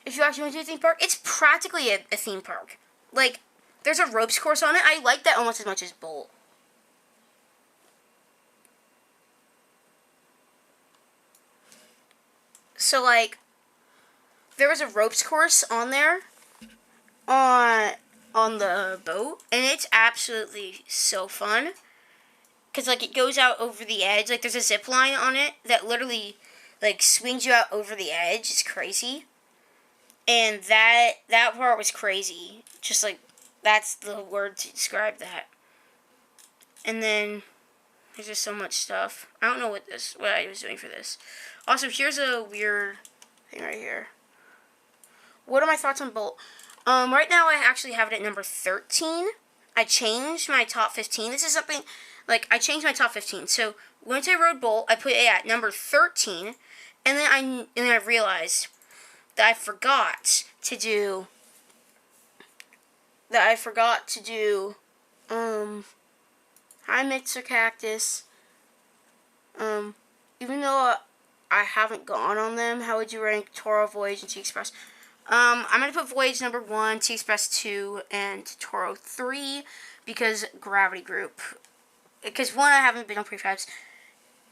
If you actually went to a theme park, it's practically a theme park. Like, there's a ropes course on it. I like that almost as much as Bolt. So, like, there was a ropes course on there on the boat, and it's absolutely so fun. Because, like, it goes out over the edge. Like, there's a zip line on it that literally, like, swings you out over the edge. It's crazy. And that part was crazy. Just, like, that's the word to describe that. And then there's just so much stuff. I don't know what I was doing for this. Also, here's a weird thing right here. What are my thoughts on Bolt? Right now I actually have it at number 13. I changed my top 15. This is something, like, I changed my top 15. So, once I rode Bolt, I put it at number 13. And then I realized that I forgot to do Hi Mixer Cactus. Even though I haven't gone on them, how would you rank Toro, Voyage, and T-Express? I'm going to put Voyage number 1, T-Express 2, and Toro 3, because Gravity Group. Because 1, I haven't been on prefabs.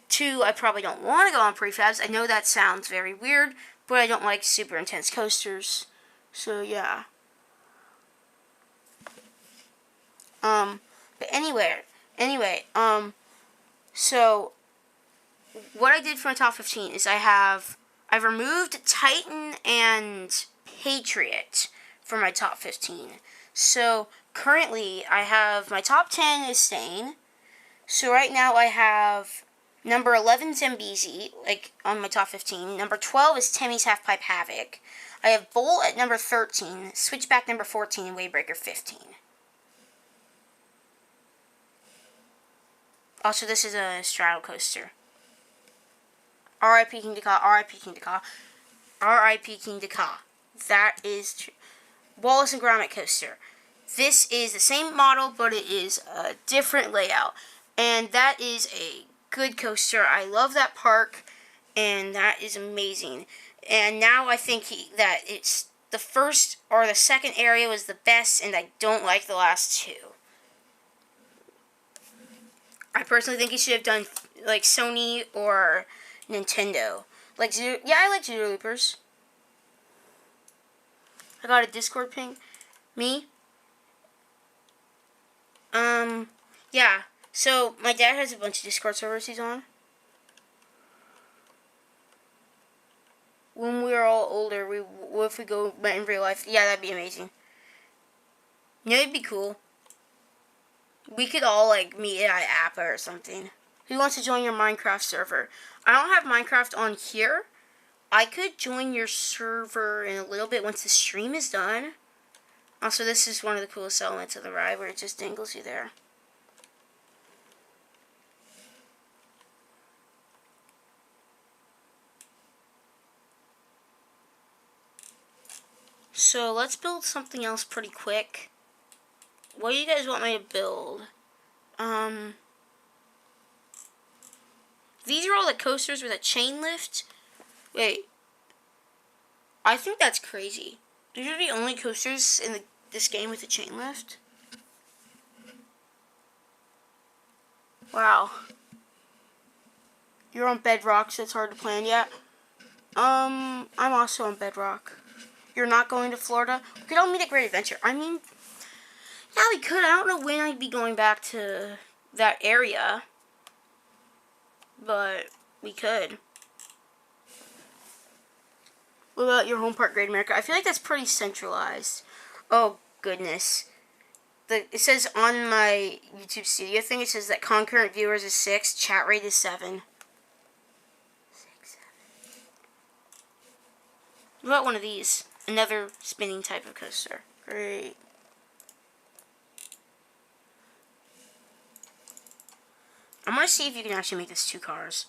2, I probably don't want to go on prefabs. I know that sounds very weird, but I don't like super intense coasters. So, yeah. But anyway, so what I did for my top 15 is I've removed Titan and Patriot for my top 15. So currently I have my top 10 is staying. So right now I have number 11 Zambezi, like, on my top 15. Number 12 is Timmy's Half Pipe Havoc. I have Bolt at number 13, Switchback number 14, and Wavebreaker 15. Also, this is a straddle coaster. R.I.P. King Dakar, R.I.P. King Dakar. R.I.P. King Daka. That is true. Wallace and Gromit coaster. This is the same model, but it is a different layout. And that is a good coaster. I love that park, and that is amazing. And now I think that it's the first or the second area was the best, and I don't like the last two. I personally think he should have done like Sony or Nintendo. Like, yeah, I like Zero Loopers. I got a Discord ping. Me? Yeah. So, my dad has a bunch of Discord servers he's on. When we're all older, if we go in real life, yeah, that'd be amazing. You know, it'd be cool. We could all, like, meet at Appa or something. Who wants to join your Minecraft server? I don't have Minecraft on here. I could join your server in a little bit once the stream is done. Also, this is one of the coolest elements of the ride where it just dangles you there. So, let's build something else pretty quick. What do you guys want me to build? These are all the coasters with a chain lift. Wait. I think that's crazy. These are the only coasters in this game with a chain lift. Wow. You're on Bedrock, so it's hard to plan yet. I'm also on Bedrock. You're not going to Florida? We could all meet at Great Adventure. I mean, yeah, we could. I don't know when I'd be going back to that area. But we could. What about your home park, Great America? I feel like that's pretty centralized. Oh, goodness. It says on my YouTube studio thing, it says that concurrent viewers is 6, chat rate is 7. 6, 7. What about one of these? Another spinning type of coaster. Great. I'm going to see if you can actually make this 2 cars.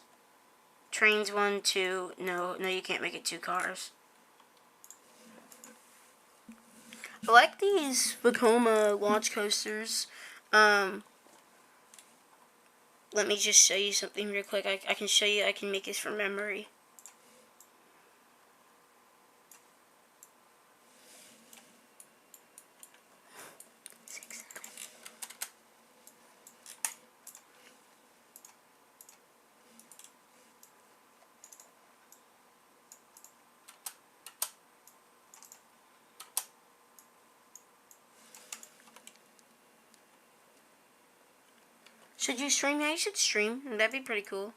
Trains 1, 2. No, you can't make it 2 cars. I like these Vekoma launch coasters. Let me just show you something real quick. I can show you. I can make this from memory. Should you stream? Yeah, you should stream. That'd be pretty cool.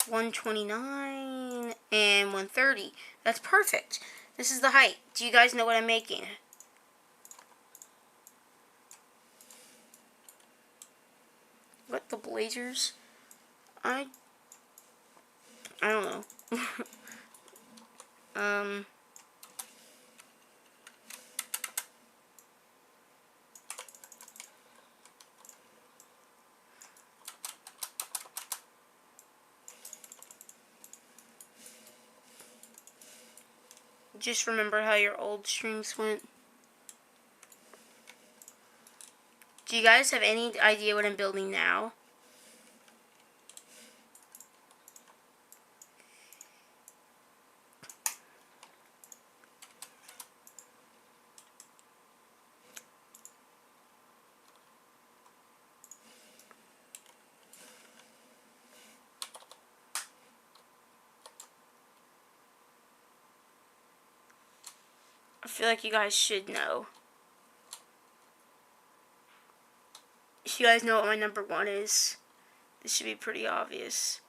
129 and 130. That's perfect. This is the height. Do you guys know what I'm making? What, the Blazers? I don't know. Just remember how your old streams went. Do you guys have any idea what I'm building now? I feel like you guys should know. If you guys know what my number 1 is, this should be pretty obvious.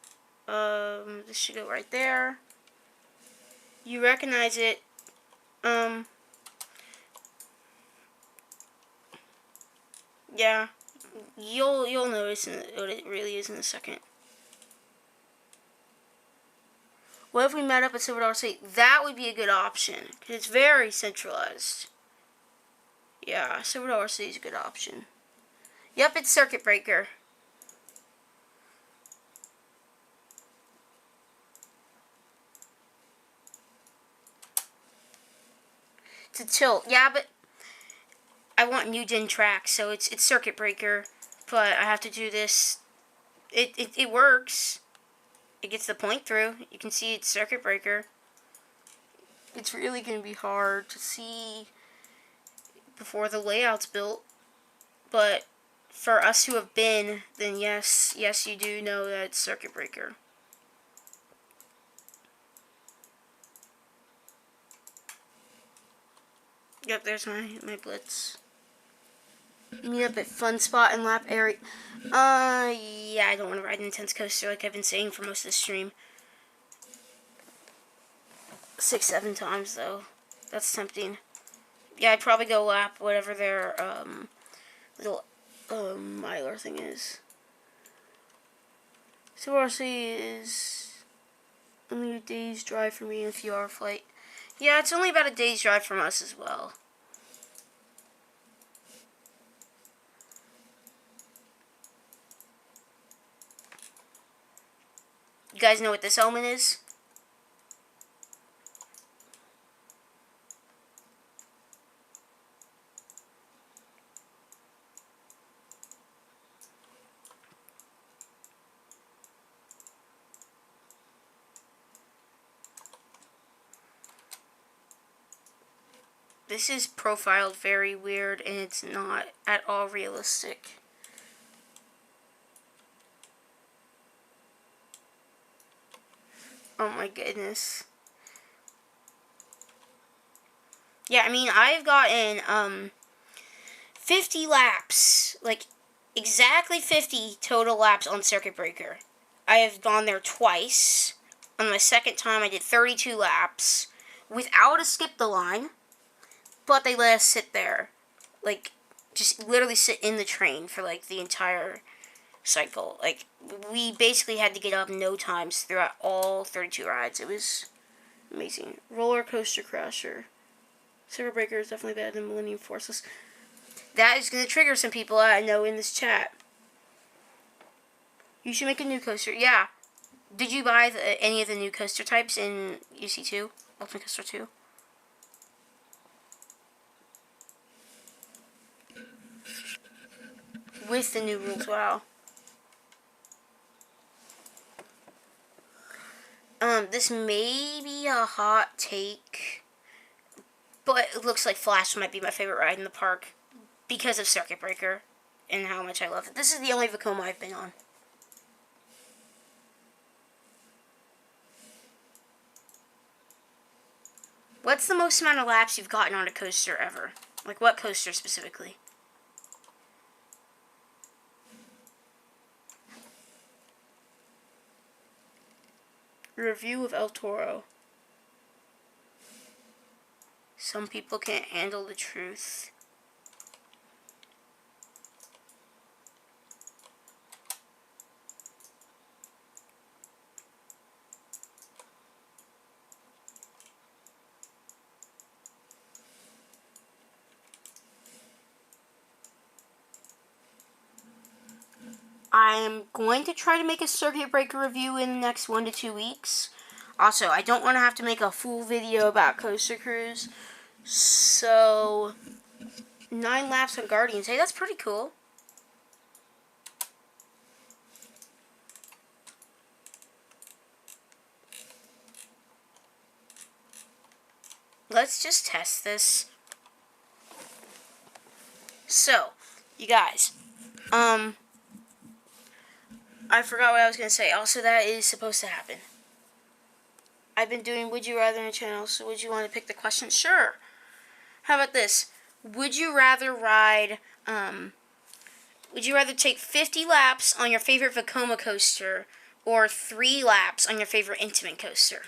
This should go right there. You recognize it. Yeah, you'll notice what it really is in a second. What if we met up at Silver Dollar City? That would be a good option, because it's very centralized. Yeah, Silver Dollar City is a good option. Yep, it's Circuit Breaker. to tilt. Yeah, but I want new gen tracks, so it's circuit breaker, but I have to do this. It works. It gets the point through. You can see it's circuit breaker. It's really going to be hard to see before the layout's built, but for us who have been, then yes, you do know that it's circuit breaker. Yep, there's my blitz. Meet up at Fun Spot and Lap Area. Yeah, I don't want to ride an intense coaster like I've been saying for most of the stream. 6-7 times though. That's tempting. Yeah, I'd probably go lap whatever their little miler thing is. So RC is only a day's drive for me and a few hour flight. Yeah, it's only about a day's drive from us as well. You guys know what this element is? This is profiled very weird, and it's not at all realistic. Oh my goodness. Yeah, I mean, I've gotten 50 laps, like exactly 50 total laps on Circuit Breaker. I have gone there twice. On my second time, I did 32 laps without a skip the line. But they let us sit there, like, just literally sit in the train for, like, the entire cycle. Like, we basically had to get up no times throughout all 32 rides. It was amazing. Roller Coaster Crasher. Circuit Breaker is definitely better than Millennium Forces. That is going to trigger some people I know in this chat. You should make a new coaster. Yeah. Did you buy any of the new coaster types in UC2? Ultimate Coaster 2? With the new rules, wow. This may be a hot take, but it looks like Flash might be my favorite ride in the park because of Circuit Breaker and how much I love it. This is the only Vekoma I've been on. What's the most amount of laps you've gotten on a coaster ever? Like, what coaster specifically? Review of El Toro. Some people can't handle the truth. I'm going to try to make a Circuit Breaker review in the next 1 to 2 weeks. Also, I don't want to have to make a full video about Coaster Cruise. So, 9 laps on Guardians. Hey, that's pretty cool. Let's just test this. So, you guys, I forgot what I was going to say. Also, that is supposed to happen. I've been doing Would You Rather in the channel, so would you want to pick the question? Sure. How about this? Would you rather ride, would you rather take 50 laps on your favorite Vekoma coaster or 3 laps on your favorite Intamin coaster?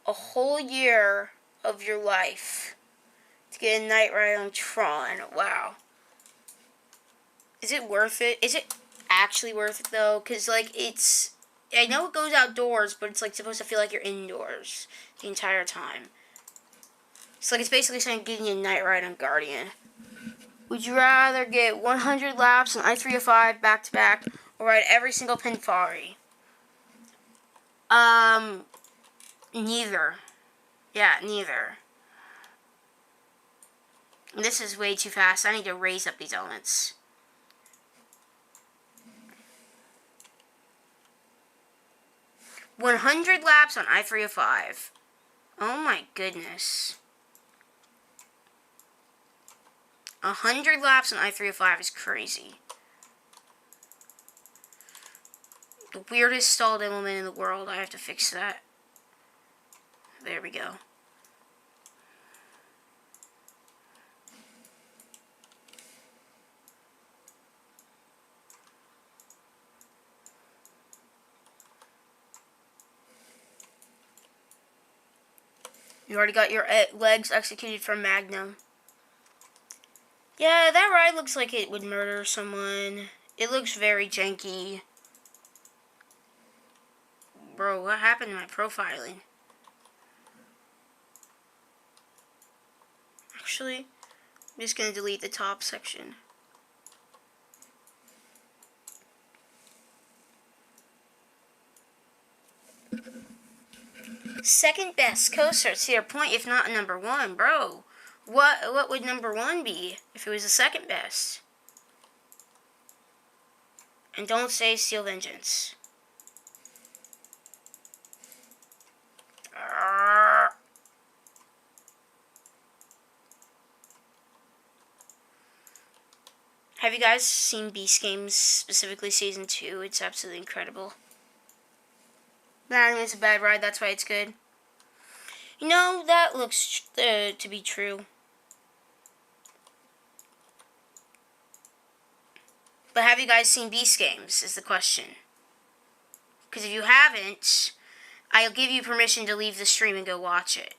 A whole year of your life to get a night ride on Tron. Wow. Is it worth it? Is it actually worth it, though? Because, like, it's... I know it goes outdoors, but it's, like, supposed to feel like you're indoors the entire time. It's like, it's basically saying getting a night ride on Guardian. Would you rather get 100 laps on I-305 back-to-back or ride every single Pinfari? Neither. Yeah, neither. This is way too fast. I need to raise up these elements. $100 laps on I-305. Oh my goodness. 100 laps on I-305 is crazy. The weirdest stalled element in the world. I have to fix that. There we go. You already got your legs executed from Magnum. Yeah, that ride looks like it would murder someone. It looks very janky. Bro, what happened to my profiling? Actually, I'm just going to delete the top section. Second best coaster. It's your point, if not number one, bro. What would number one be if it was the second best? And don't say Steel Vengeance. Have you guys seen Beast Games, specifically Season 2? It's absolutely incredible. Nah, it's a bad ride, that's why it's good. You know, that looks to be true. But have you guys seen Beast Games, is the question. Because if you haven't, I'll give you permission to leave the stream and go watch it.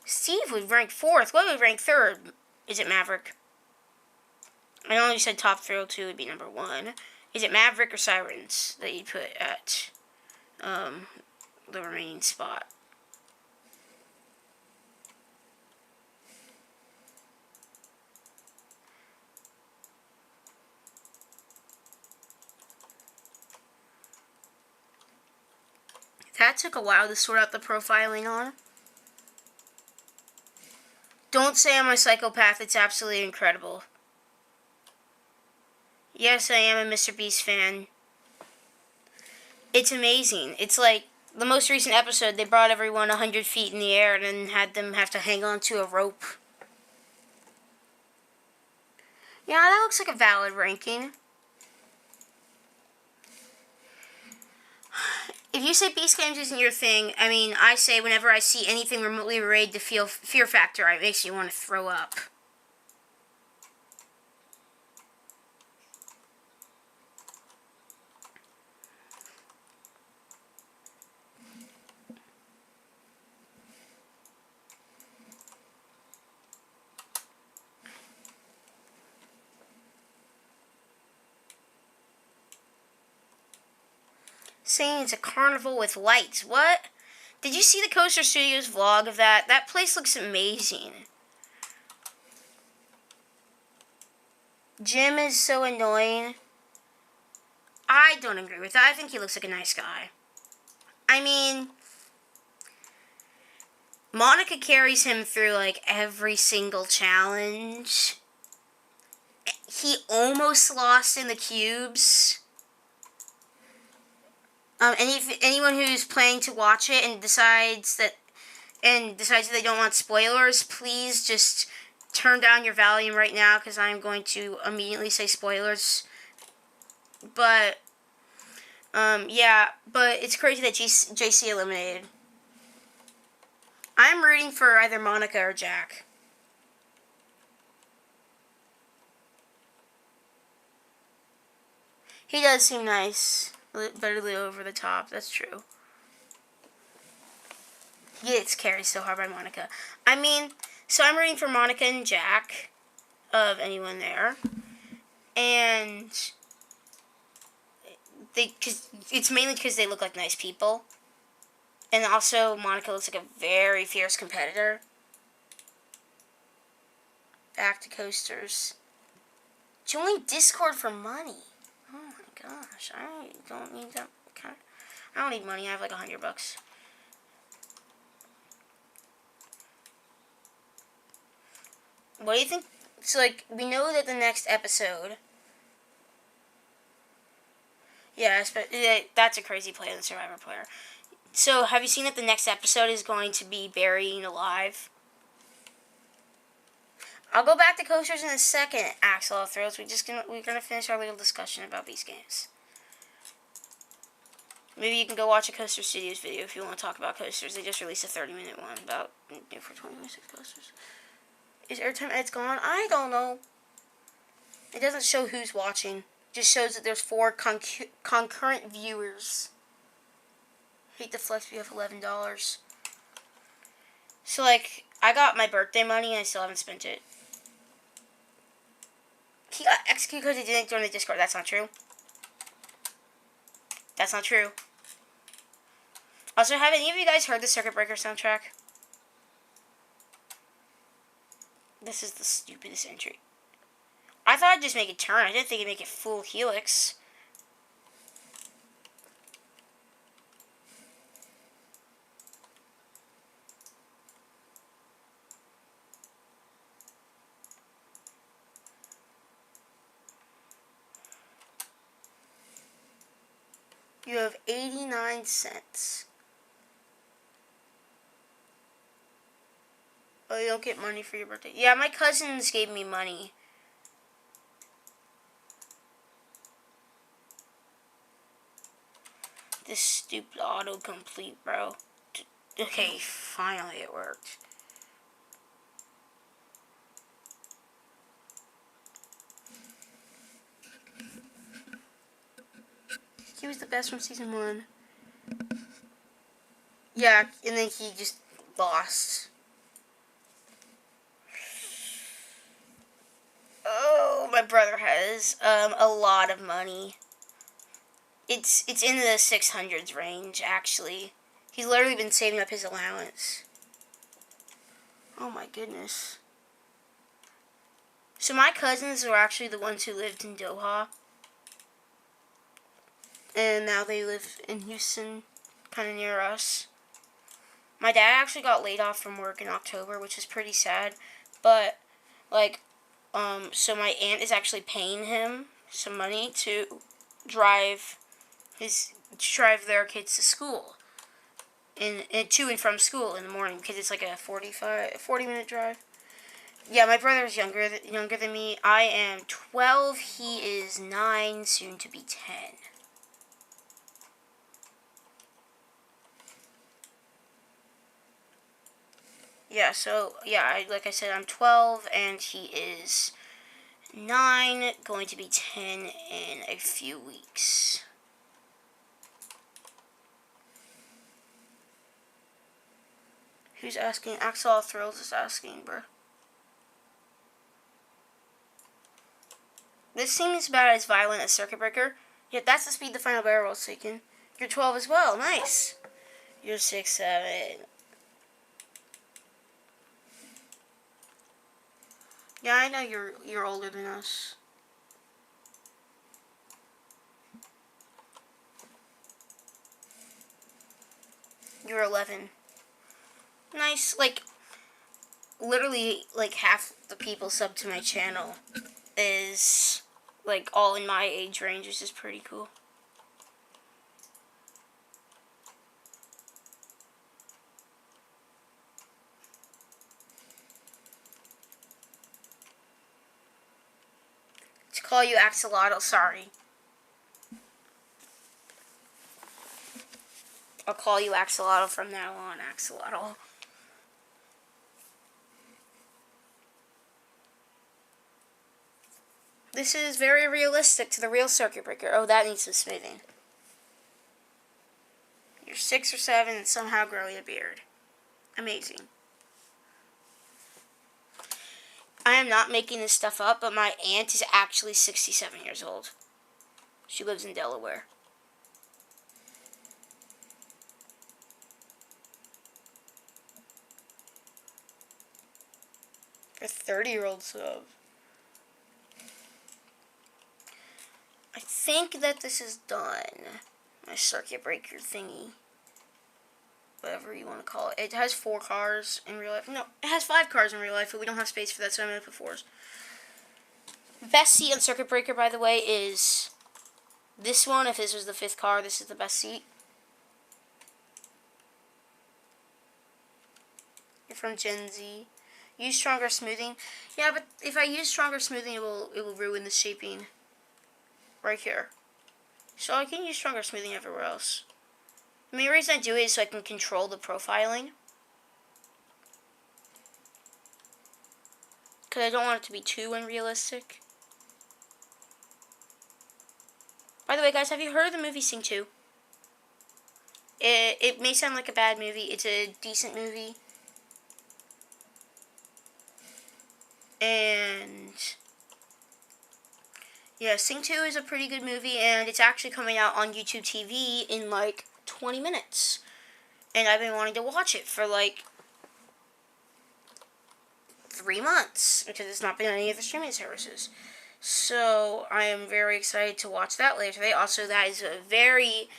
Steve would rank 4th. What would rank 3rd? Is it Maverick? I know you said Top Thrill 2 would be number 1. Is it Maverick or Sirens that you'd put at the remaining spot? That took a while to sort out the profiling on. Don't say I'm a psychopath. It's absolutely incredible. Yes, I am a Mr. Beast fan. It's amazing. It's like the most recent episode, they brought everyone 100 feet in the air and then had them have to hang on to a rope. Yeah, that looks like a valid ranking. If you say Beast Games isn't your thing, I mean, I say whenever I see anything remotely related to Fear Factor, it makes me want to throw up. Saying it's a carnival with lights. What? Did you see the Coaster Studios vlog of that? That place looks amazing. Jim is so annoying. I don't agree with that. I think he looks like a nice guy. I mean, Monica carries him through like every single challenge. He almost lost in the cubes. Anyone who's planning to watch it and decides that they don't want spoilers, please just turn down your volume right now because I'm going to immediately say spoilers. But yeah, but it's crazy that JC eliminated. I'm rooting for either Monica or Jack. He does seem nice. Literally over the top. That's true. He gets carried so hard by Monica. I mean, so I'm rooting for Monica and Jack, of anyone there. And it's mainly because they look like nice people. And also, Monica looks like a very fierce competitor. Back to coasters. Join Discord for money. Oh my gosh, I don't need that. I don't need money. I have like $100. What do you think? So, like, we know that the next episode. Yeah, that's a crazy play on the Survivor player. So, have you seen that the next episode is going to be burying alive? I'll go back to coasters in a second, Axel Throws. We're gonna finish our little discussion about these games. Maybe you can go watch a Coaster Studios video if you want to talk about coasters. They just released a 30-minute one about for 26 coasters. Is airtime ads gone? I don't know. It doesn't show who's watching. It just shows that there's 4 concurrent viewers. Hate the flex fee of $11. So, like, I got my birthday money and I still haven't spent it. He got executed because he didn't join the Discord. That's not true. That's not true. Also, have any of you guys heard the Circuit Breaker soundtrack? This is the stupidest entry. I thought I'd just make it turn. I didn't think it'd make it full helix. You have 89 cents. Oh, you don't get money for your birthday? Yeah, my cousins gave me money. This stupid autocomplete, bro. Okay, finally it worked. He was the best from season 1. Yeah, and then he just lost. Oh, my brother has a lot of money. It's in the 600s range, actually. He's literally been saving up his allowance. Oh my goodness. So my cousins were actually the ones who lived in Doha. And now they live in Houston, kind of near us. My dad actually got laid off from work in October, which is pretty sad. But, like, so my aunt is actually paying him some money to drive their kids to school. And to and from school in the morning, because it's like a 40-minute drive. Yeah, my brother's younger than me. I am 12, he is 9, soon to be 10. Yeah, so, yeah, like I said, I'm 12, and he is 9, going to be 10 in a few weeks. Who's asking? Axel Thrills is asking, bro. This seems about as violent as Circuit Breaker. Yet that's the speed the final barrel is taking. You're 12 as well. Nice. You're 6, 7. Yeah, I know you're older than us. You're 11. Nice. Like, literally, like, half the people sub to my channel is, like, all in my age range, which is pretty cool. To call you Axolotl, sorry. I'll call you Axolotl from now on, Axolotl. This is very realistic to the real Circuit Breaker. Oh, that needs some smoothing. You're 6 or 7 and somehow growing a beard. Amazing. I am not making this stuff up, but my aunt is actually 67 years old. She lives in Delaware. A 30-year-old sub. think that this is done. My circuit breaker thingy. Whatever you want to call it. It has 4 cars in real life. No, it has 5 cars in real life, but we don't have space for that, so I'm going to put 4s. Best seat on circuit breaker, by the way, is this one. If this was the 5th car, this is the best seat. You're from Gen Z. Use stronger smoothing. Yeah, but if I use stronger smoothing, it will ruin the shaping. Right here. So I can use stronger smoothing everywhere else. The main reason I do it is so I can control the profiling. Because I don't want it to be too unrealistic. By the way, guys, have you heard of the movie Sing 2? It may sound like a bad movie. It's a decent movie. And yeah, Sing 2 is a pretty good movie, and it's actually coming out on YouTube TV in like 20 minutes. And I've been wanting to watch it for like 3 months because it's not been on any of the streaming services. So I am very excited to watch that later today. Also, that is a very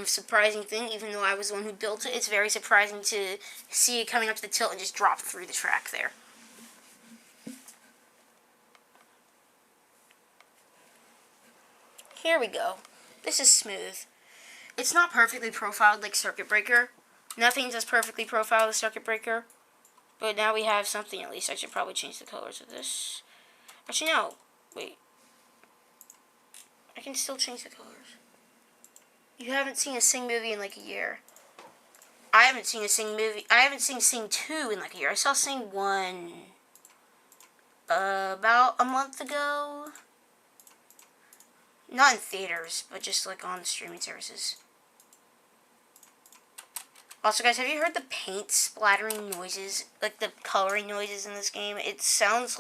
surprising thing, even though I was the one who built it. It's very surprising to see it coming up to the tilt and just drop through the track there. Here we go. This is smooth. It's not perfectly profiled like Circuit Breaker. Nothing's as perfectly profiled as Circuit Breaker. But now we have something at least. I should probably change the colors of this. Actually, no. Wait. I can still change the colors. You haven't seen a Sing movie in like a year. I haven't seen a Sing movie. I haven't seen Sing 2 in like a year. I saw Sing 1 about a month ago. Not in theaters, but just like on streaming services. Also, guys, have you heard the paint splattering noises? Like the coloring noises in this game? It sounds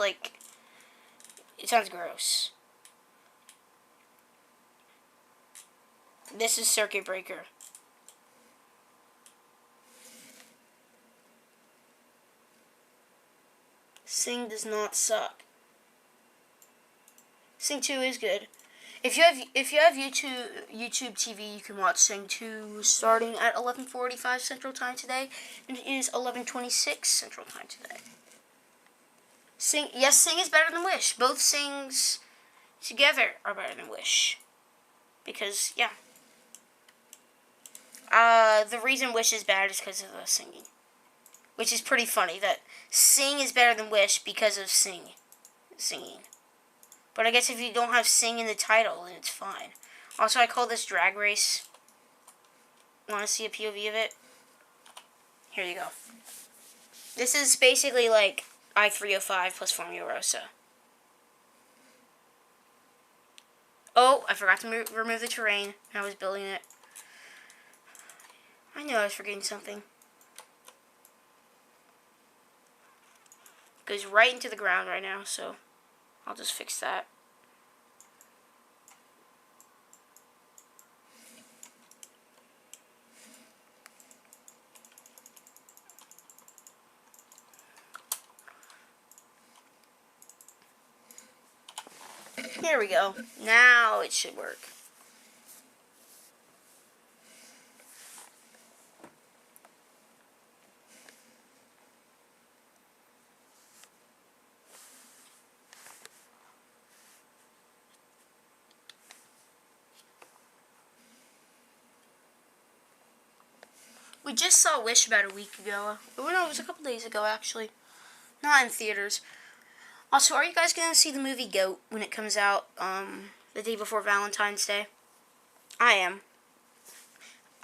gross. This is Circuit Breaker. Sing does not suck. Sing 2 is good. If you have YouTube TV, you can watch Sing 2 starting at 11:45 Central Time today, and it is 11:26 Central Time today. Sing is better than Wish. Both Sings together are better than Wish, because yeah. The reason Wish is bad is because of the singing, which is pretty funny. That Sing is better than Wish because of singing. But I guess if you don't have Sing in the title, then it's fine. Also, I call this Drag Race. Want to see a POV of it? Here you go. This is basically like I-305 plus Formula Rosa. Oh, I forgot to remove the terrain. I was building it. I knew I was forgetting something. Goes right into the ground right now, so I'll just fix that. Here we go. Now it should work. We just saw Wish about a week ago. Oh, no, it was a couple days ago, actually. Not in theaters. Also, are you guys going to see the movie Goat when it comes out the day before Valentine's Day? I am.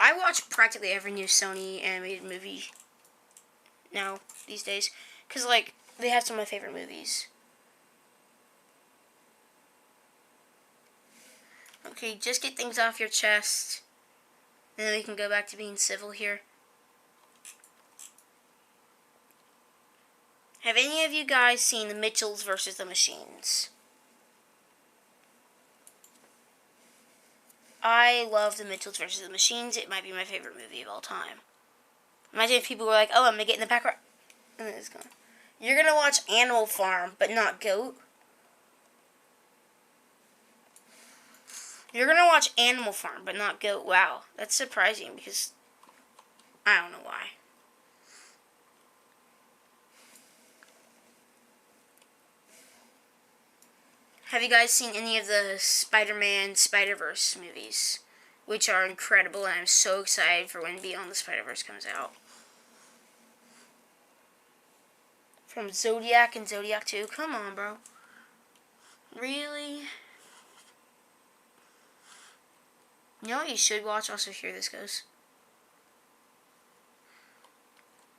I watch practically every new Sony animated movie now, these days. Because, like, they have some of my favorite movies. Okay, just get things off your chest. And then we can go back to being civil here. Have any of you guys seen The Mitchells versus the Machines? I love The Mitchells versus the Machines. It might be my favorite movie of all time. Imagine if people were like, oh, I'm going to get in the background. And then it's gone. You're going to watch Animal Farm, but not Goat? You're gonna watch Animal Farm, but not Goat. Wow, that's surprising because I don't know why. Have you guys seen any of the Spider-Man Spider-Verse movies? Which are incredible, and I'm so excited for when Beyond the Spider-Verse comes out. From Zodiac and Zodiac 2. Come on, bro. Really? You know what you should watch? Also, here this goes.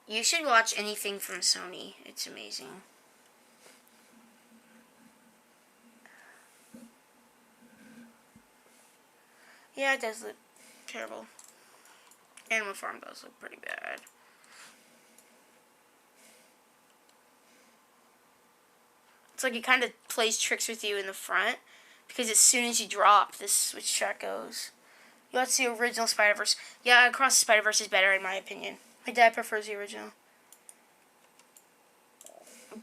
You should watch anything from Sony. It's amazing. Yeah, it does look terrible. Animal Farm does look pretty bad. It's like it kind of plays tricks with you in the front, because as soon as you drop, this which track goes. You watch the original Spider-Verse. Yeah, Across the Spider-Verse is better in my opinion. My dad prefers the original.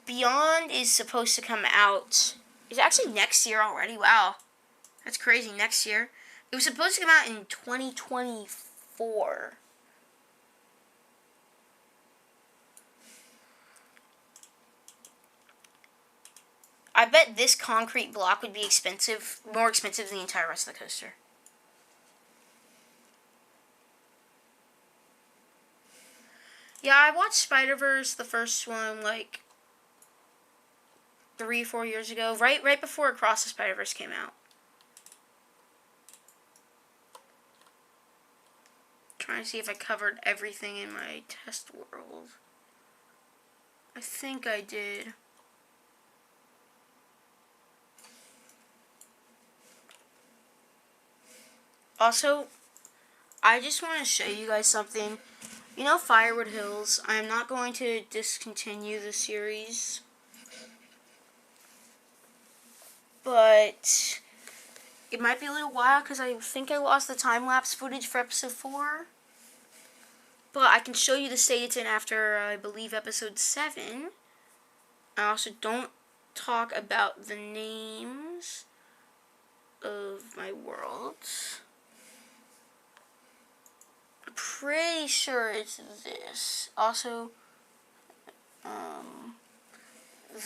Beyond is supposed to come out. It's actually next year already. Wow. That's crazy. Next year. It was supposed to come out in 2024. I bet this concrete block would be expensive, more expensive than the entire rest of the coaster. Yeah, I watched Spider-Verse, the first one, like 3-4 years ago, right before Across the Spider-Verse came out. Trying to see if I covered everything in my test world. I think I did. Also, I just want to show you guys something. You know Firewood Hills? I am not going to discontinue the series. But it might be a little while because I think I lost the time-lapse footage for episode 4. But I can show you the state it's in after, I believe, episode 7. I also don't talk about the names of my worlds. I'm pretty sure it's this. Also,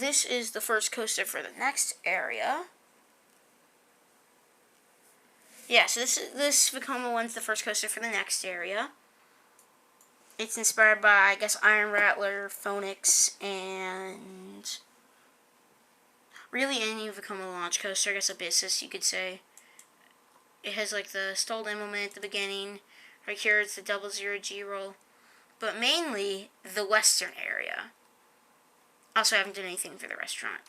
this is the first coaster for the next area. Yeah, so this Vekoma one's the first coaster for the next area. It's inspired by, I guess, Iron Rattler, Phoenix, and really any Vekoma launch coaster. I guess Abyssus, you could say. It has like the stalled moment at the beginning. Right here, it's the 00 G roll, but mainly the western area. Also, I haven't done anything for the restaurant.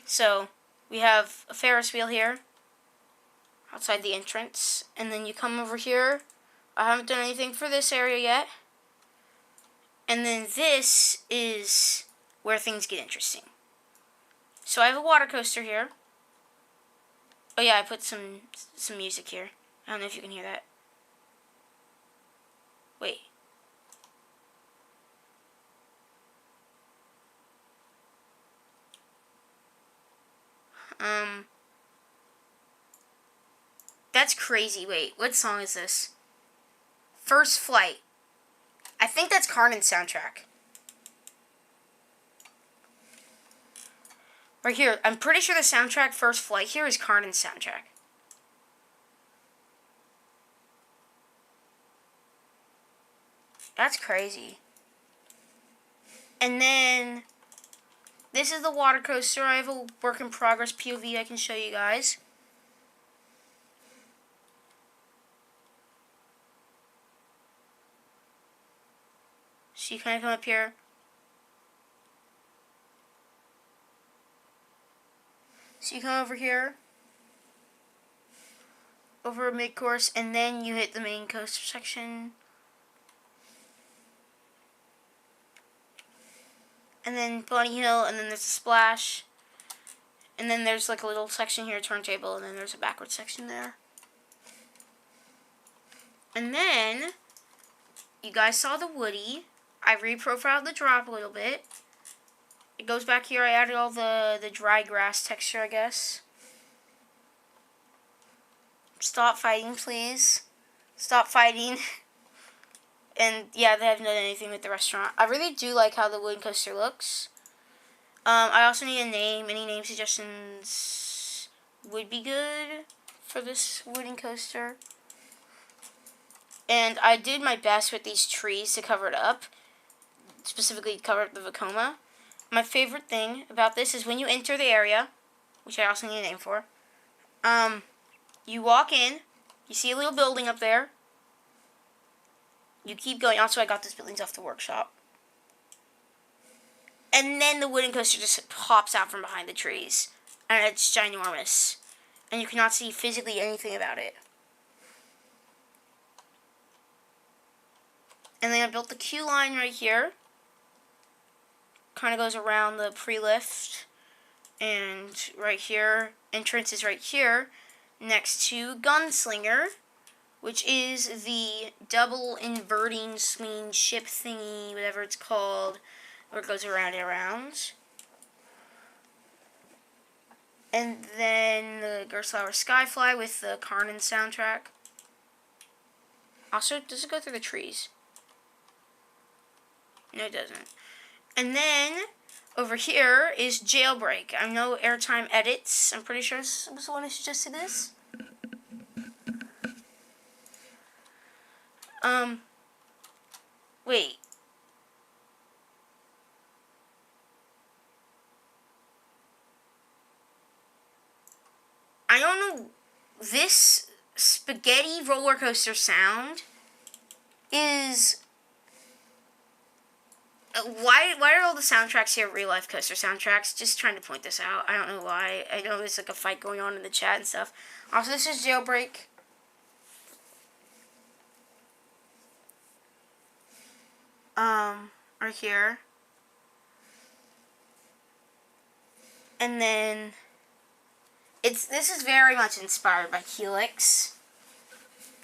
So we have a Ferris wheel here outside the entrance, and then you come over here. I haven't done anything for this area yet. And then this is where things get interesting. So I have a water coaster here. Oh yeah, I put some music here. I don't know if you can hear that. Wait. That's crazy. Wait, what song is this? First Flight. I think that's Carmen's soundtrack. Right here. I'm pretty sure the soundtrack First Flight here is Carmen's soundtrack. That's crazy. And then this is the water coaster. I have a work in progress POV I can show you guys. So you kind of come up here. So you come over here. Over a mid-course, and then you hit the main coaster section. And then Bunny Hill, and then there's a splash. And then there's like a little section here, turntable, and then there's a backward section there. And then, you guys saw the Woody. I reprofiled the drop a little bit. It goes back here. I added all the dry grass texture, I guess. Stop fighting, please. Stop fighting. And yeah, they haven't done anything with the restaurant. I really do like how the wooden coaster looks. I also need a name. Any name suggestions would be good for this wooden coaster. And I did my best with these trees to cover it up. Specifically cover up the Vekoma. My favorite thing about this is when you enter the area, which I also need a name for, you walk in, you see a little building up there, you keep going. Also, I got this building off the workshop. And then the wooden coaster just pops out from behind the trees. And it's ginormous. And you cannot see physically anything about it. And then I built the queue line right here. Kind of goes around the pre-lift. And right here, entrance is right here, next to Gunslinger, which is the double inverting swinging ship thingy, whatever it's called, where it goes around and around. And then the Gerstlauer Skyfly with the Karnan soundtrack. Also, does it go through the trees? No, it doesn't. And then over here is Jailbreak. I know Airtime Edits. I'm pretty sure this was the one who suggested this. Wait. I don't know. This spaghetti roller coaster sound is... Why are all the soundtracks here real life coaster soundtracks? Just trying to point this out. I don't know why. I know there's like a fight going on in the chat and stuff. Also, this is Jailbreak. Right here. And then this is very much inspired by Helix.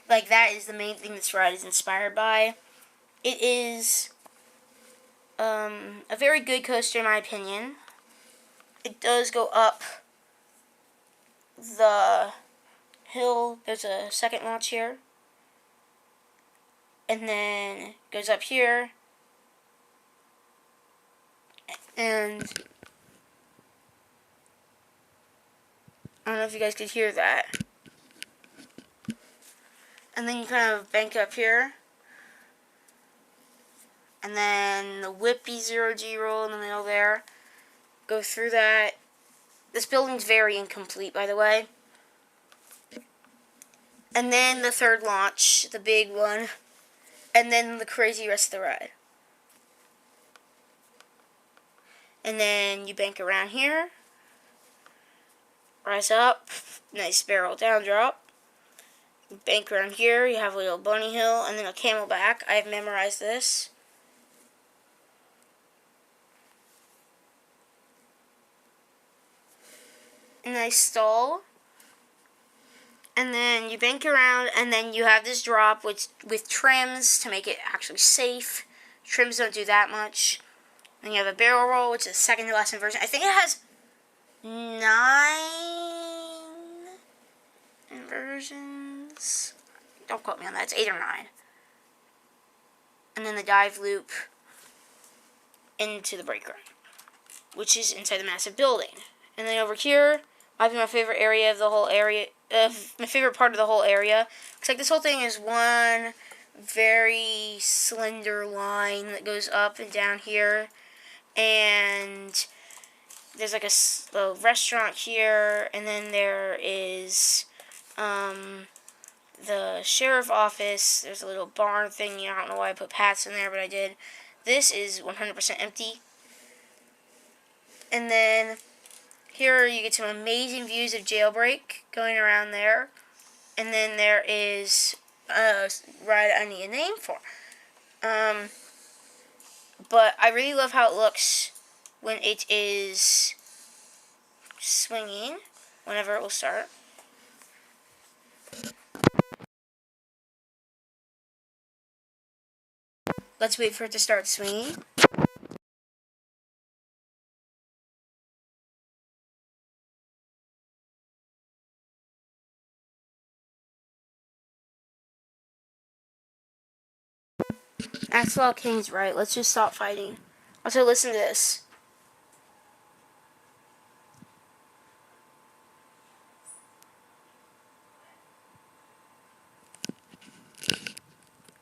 Like, that is the main thing this ride is inspired by. It is a very good coaster in my opinion. It does go up the hill. There's a second launch here. And then goes up here. And I don't know if you guys could hear that. And then you kind of bank up here. And then the Whippy 0G roll in the middle there. Go through that. This building's very incomplete, by the way. And then the third launch, the big one. And then the crazy rest of the ride. And then you bank around here. Rise up. Nice barrel down drop. Bank around here. You have a little bunny hill. And then a camelback. I've memorized this. A nice stall. And then you bank around. And then you have this drop with trims to make it actually safe. Trims don't do that much. Then you have a barrel roll, which is the second to last inversion. I think it has 9 inversions. Don't quote me on that. It's 8 or 9. And then the dive loop into the brake run, which is inside the massive building. And then over here, might be my favorite area of the whole area. My favorite part of the whole area. Looks like this whole thing is one very slender line that goes up and down here. And there's like a restaurant here, and then there is the sheriff office. There's a little barn thingy. I don't know why I put paths in there, but I did. This is 100% empty. And then here you get some amazing views of Jailbreak going around there. And then there is a ride I need a name for. But I really love how it looks when it is swinging, whenever it will start. Let's wait for it to start swinging. Axel King's right. Let's just stop fighting. Also, listen to this.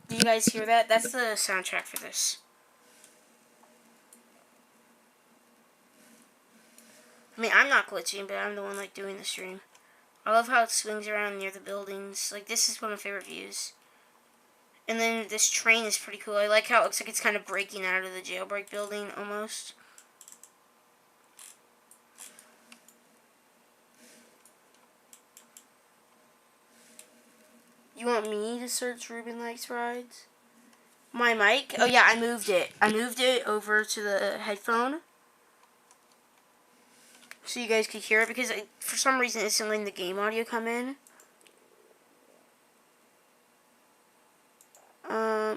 Do you guys hear that? That's the soundtrack for this. I mean, I'm not glitching, but I'm the one like doing the stream. I love how it swings around near the buildings. Like, this is one of my favorite views. And then this train is pretty cool. I like how it looks like it's kind of breaking out of the jailbreak building almost. You want me to search Ruben Likes Rides? My mic? Oh yeah, I moved it. I moved it over to the headphone. So you guys could hear it because for some reason it's letting the game audio come in.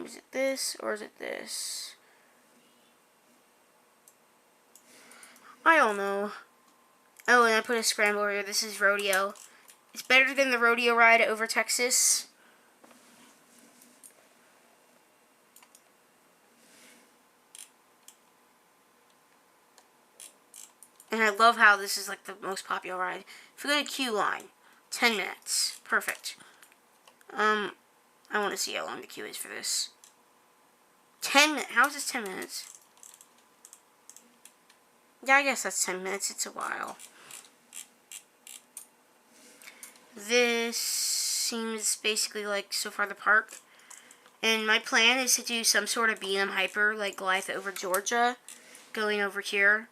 Is it this or is it this? I don't know. Oh, and I put a scramble here. This is rodeo. It's better than the rodeo ride over Texas. And I love how this is like the most popular ride. If we go to queue line, 10 minutes. Perfect. I want to see how long the queue is for this. 10 minutes. How is this 10 minutes? Yeah, I guess that's 10 minutes. It's a while. This seems basically like so far the park. And my plan is to do some sort of B&M Hyper, like Goliath over Georgia, going over here,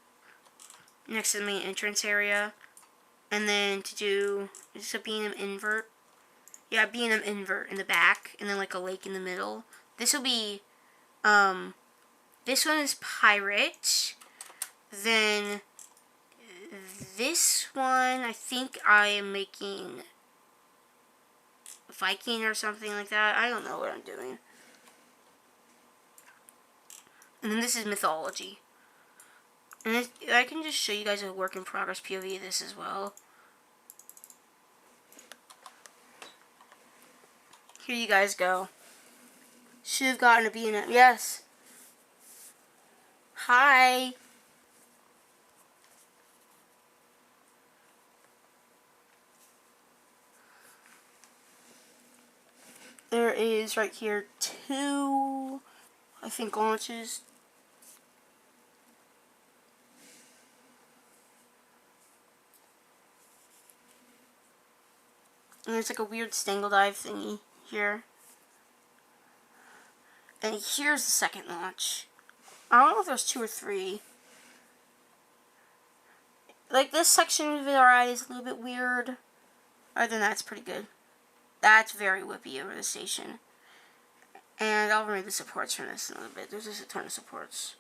next to the main entrance area. And then to do just a B&M invert. Yeah, B&M invert in the back, and then like a lake in the middle. This will be, this one is Pirate. Then this one, I think I am making Viking or something like that. I don't know what I'm doing. And then this is Mythology. And I can just show you guys a work in progress POV of this as well. Here you guys go. Should have gotten a B&M. Yes. Hi. There is right here 2, I think, launches. And there's like a weird stangle dive thingy here. And here's the second launch. I don't know if there's 2 or 3. Like, this section of the ride is a little bit weird. Other than that, it's pretty good. That's very whippy over the station. And I'll remove the supports from this in a little bit. There's just a ton of supports.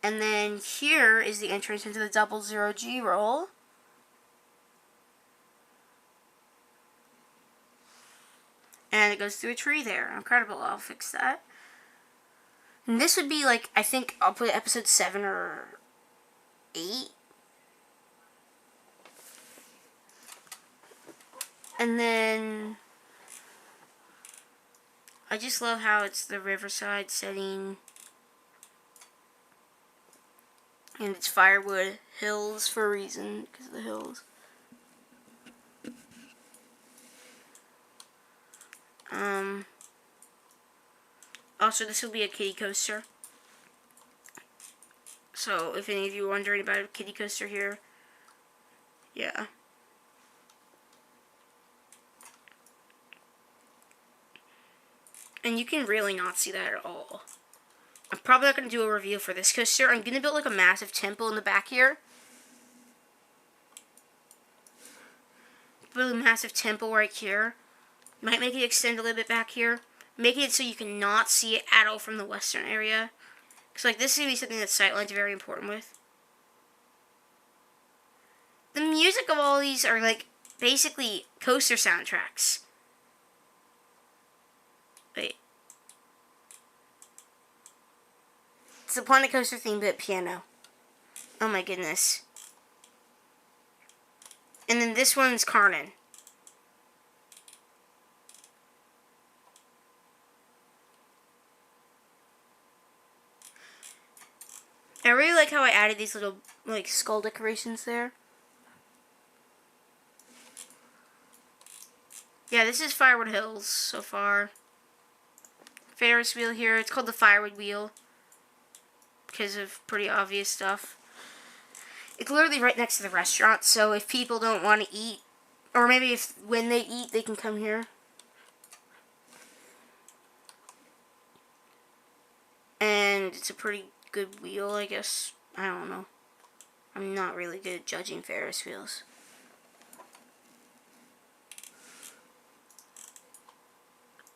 And then here is the entrance into the 00G roll. And it goes through a tree there. Incredible. I'll fix that. And this would be like, I think I'll put episode 7 or 8. And then I just love how it's the riverside setting. And it's firewood hills for a reason, because of the hills. Also, this will be a kiddie coaster. So, if any of you are wondering about a kiddie coaster here, yeah. And you can really not see that at all. I'm probably not going to do a review for this coaster. I'm going to build like a massive temple in the back here. Build a massive temple right here. Might make it extend a little bit back here. Making it so you cannot see it at all from the western area. Because like this is going to be something that Sightline's very important with. The music of all these are like basically coaster soundtracks. Wait. It's the Planet Coaster theme but piano. Oh my goodness. And then this one's Carnan. I really like how I added these little, like, skull decorations there. Yeah, this is Firewood Hills so far. Ferris wheel here. It's called the Firewood Wheel because of pretty obvious stuff. It's literally right next to the restaurant, so if people don't want to eat, or maybe if when they eat, they can come here. And it's a pretty good wheel, I guess. I don't know. I'm not really good at judging Ferris wheels.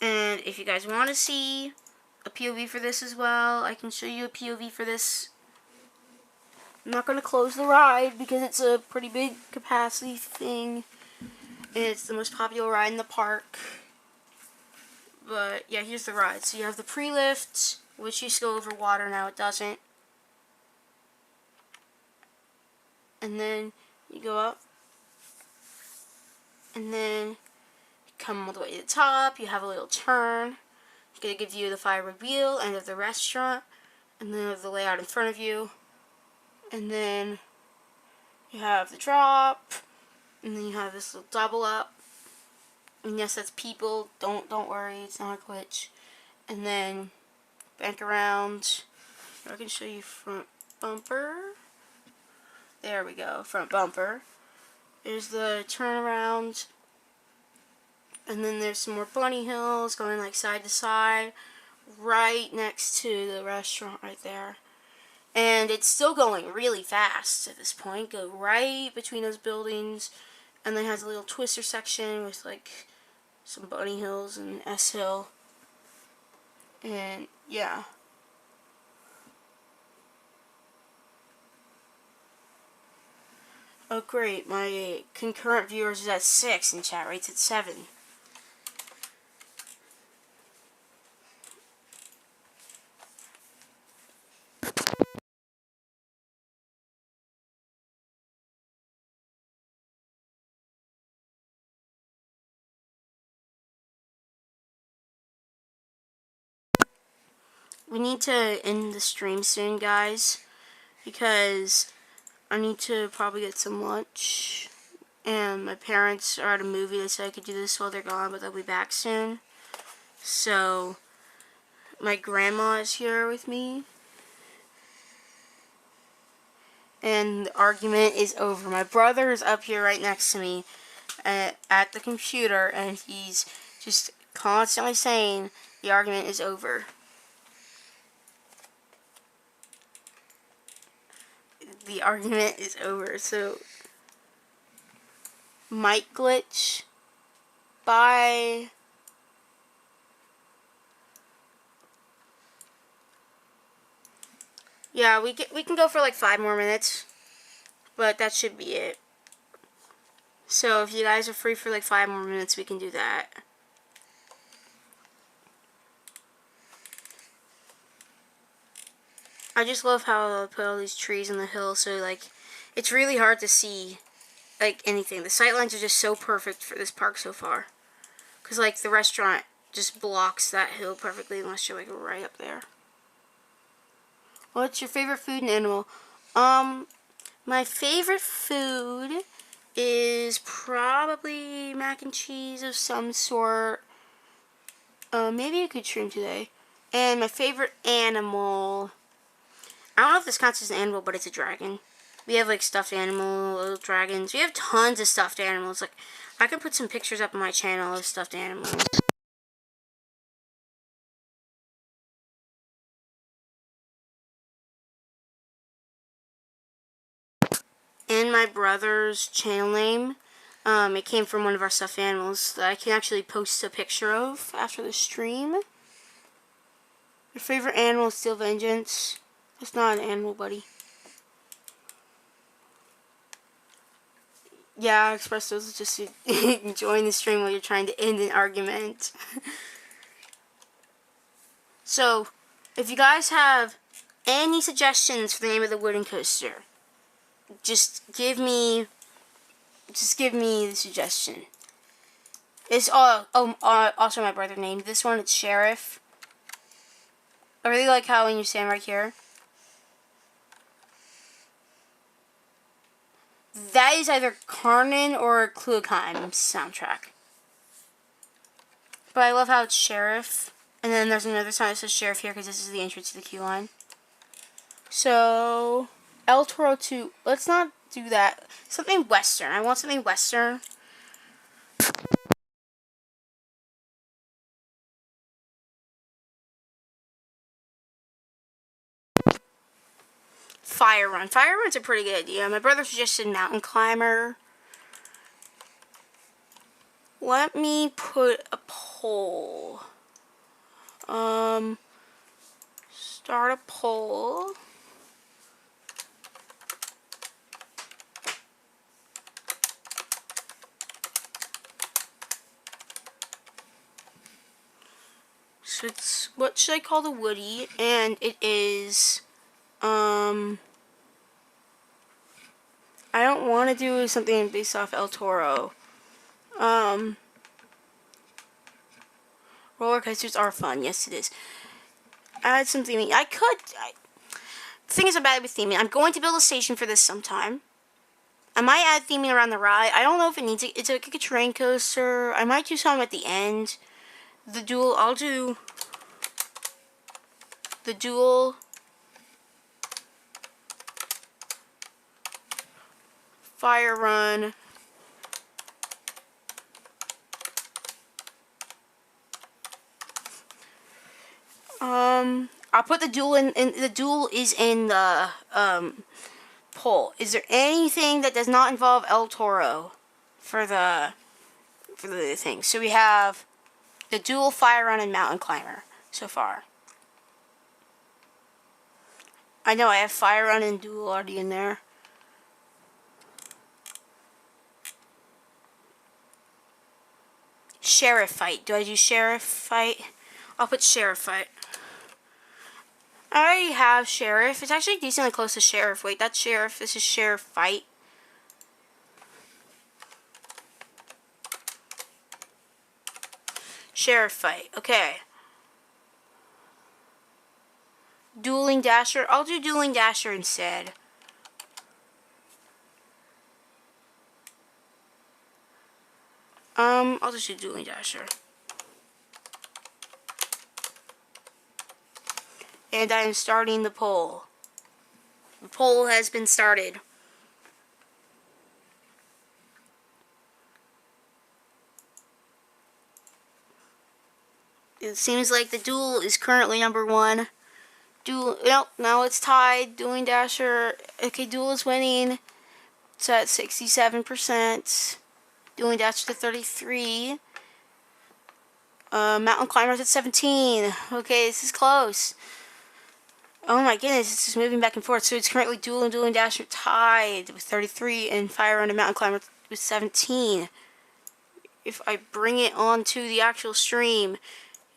And if you guys want to see a POV for this as well, I can show you a POV for this. I'm not going to close the ride because it's a pretty big capacity thing. And it's the most popular ride in the park. But yeah, here's the ride. So you have the pre-lift, which used to go over water, now it doesn't. And then you go up. And then you come all the way to the top. You have a little turn. You get a good view of the Firewood Wheel and of the restaurant. And then of the layout in front of you. And then you have the drop. And then you have this little double up. And yes, that's people. Don't worry, it's not a glitch. And then bank around. I can show you front bumper. There we go, front bumper. There's the turnaround. And then there's some more bunny hills going like side to side, right next to the restaurant right there. And it's still going really fast at this point. Go right between those buildings. And then it has a little twister section with like some bunny hills and S Hill. And yeah. Oh great, my concurrent viewers is at 6 and chat rate's at 7. We need to end the stream soon, guys, because I need to probably get some lunch. And my parents are at a movie. They said I could do this while they're gone, but they'll be back soon. So, my grandma is here with me. And the argument is over. My brother is up here right next to me at the computer, and he's just constantly saying the argument is over. The argument is over. So, mic glitch. Bye. Yeah, we can go for like 5 more minutes, but that should be it. So if you guys are free for like 5 more minutes, we can do that. I just love how I put all these trees on the hill, so like it's really hard to see like anything. The sightlines are just so perfect for this park so far, because like the restaurant just blocks that hill perfectly unless you're like right up there. What's your favorite food and animal? My favorite food is probably mac and cheese of some sort. Maybe a good shrimp today. And my favorite animal, I don't know if this counts as an animal, but it's a dragon. We have like stuffed animal, little dragons. We have tons of stuffed animals. Like, I can put some pictures up on my channel of stuffed animals. And my brother's channel name, it came from one of our stuffed animals that I can actually post a picture of after the stream. Your favorite animal is Steel Vengeance. That's not an animal, buddy. Yeah, Expressos is just enjoying the stream while you're trying to end an argument. So, if you guys have any suggestions for the name of the wooden coaster, just give me the suggestion. It's also my brother named this one. It's Sheriff. I really like how when you stand right here, That is either Carmen or Klugeheim's soundtrack. But I love how it's Sheriff. And then there's another sign that says Sheriff here because this is the entrance to the queue line. So, El Toro 2. Let's not do that. Something Western. I want something Western. Fire Run. Fire Run's a pretty good idea. My brother suggested Mountain Climber. Let me put a poll. Start a poll. So it's, what should I call the Woody? And it is, I don't want to do something based off El Toro. Roller coasters are fun. Yes, it is. Add some theming. The thing is about it with theming. I'm going to build a station for this sometime. I might add theming around the ride. I don't know if it needs it. It's like a train coaster. I might do something at the end. The dual. I'll do the dual. Fire Run. I'll put the duel in the duel is in the poll. Is there anything that does not involve El Toro for the thing? So we have the duel, Fire Run, and Mountain Climber so far. I know I have Fire Run and duel already in there. Sheriff Fight. Do I do Sheriff Fight? I'll put Sheriff Fight. I already have Sheriff. It's actually decently close to Sheriff. Wait, that's Sheriff. This is Sheriff Fight. Sheriff Fight. Okay. Dueling Dasher. I'll do Dueling Dasher instead. I'll just do Dueling Dasher. And I am starting the poll. The poll has been started. It seems like the duel is currently number one. Duel, nope, now it's tied. Dueling Dasher. Okay, duel is winning. It's at 67%. Dueling Dasher to 33. Mountain Climber's at 17. Okay, this is close. Oh my goodness, it's just moving back and forth. So it's currently Duel and Dueling Dasher tied with 33 and Fire Run and Mountain Climber with 17. If I bring it onto the actual stream,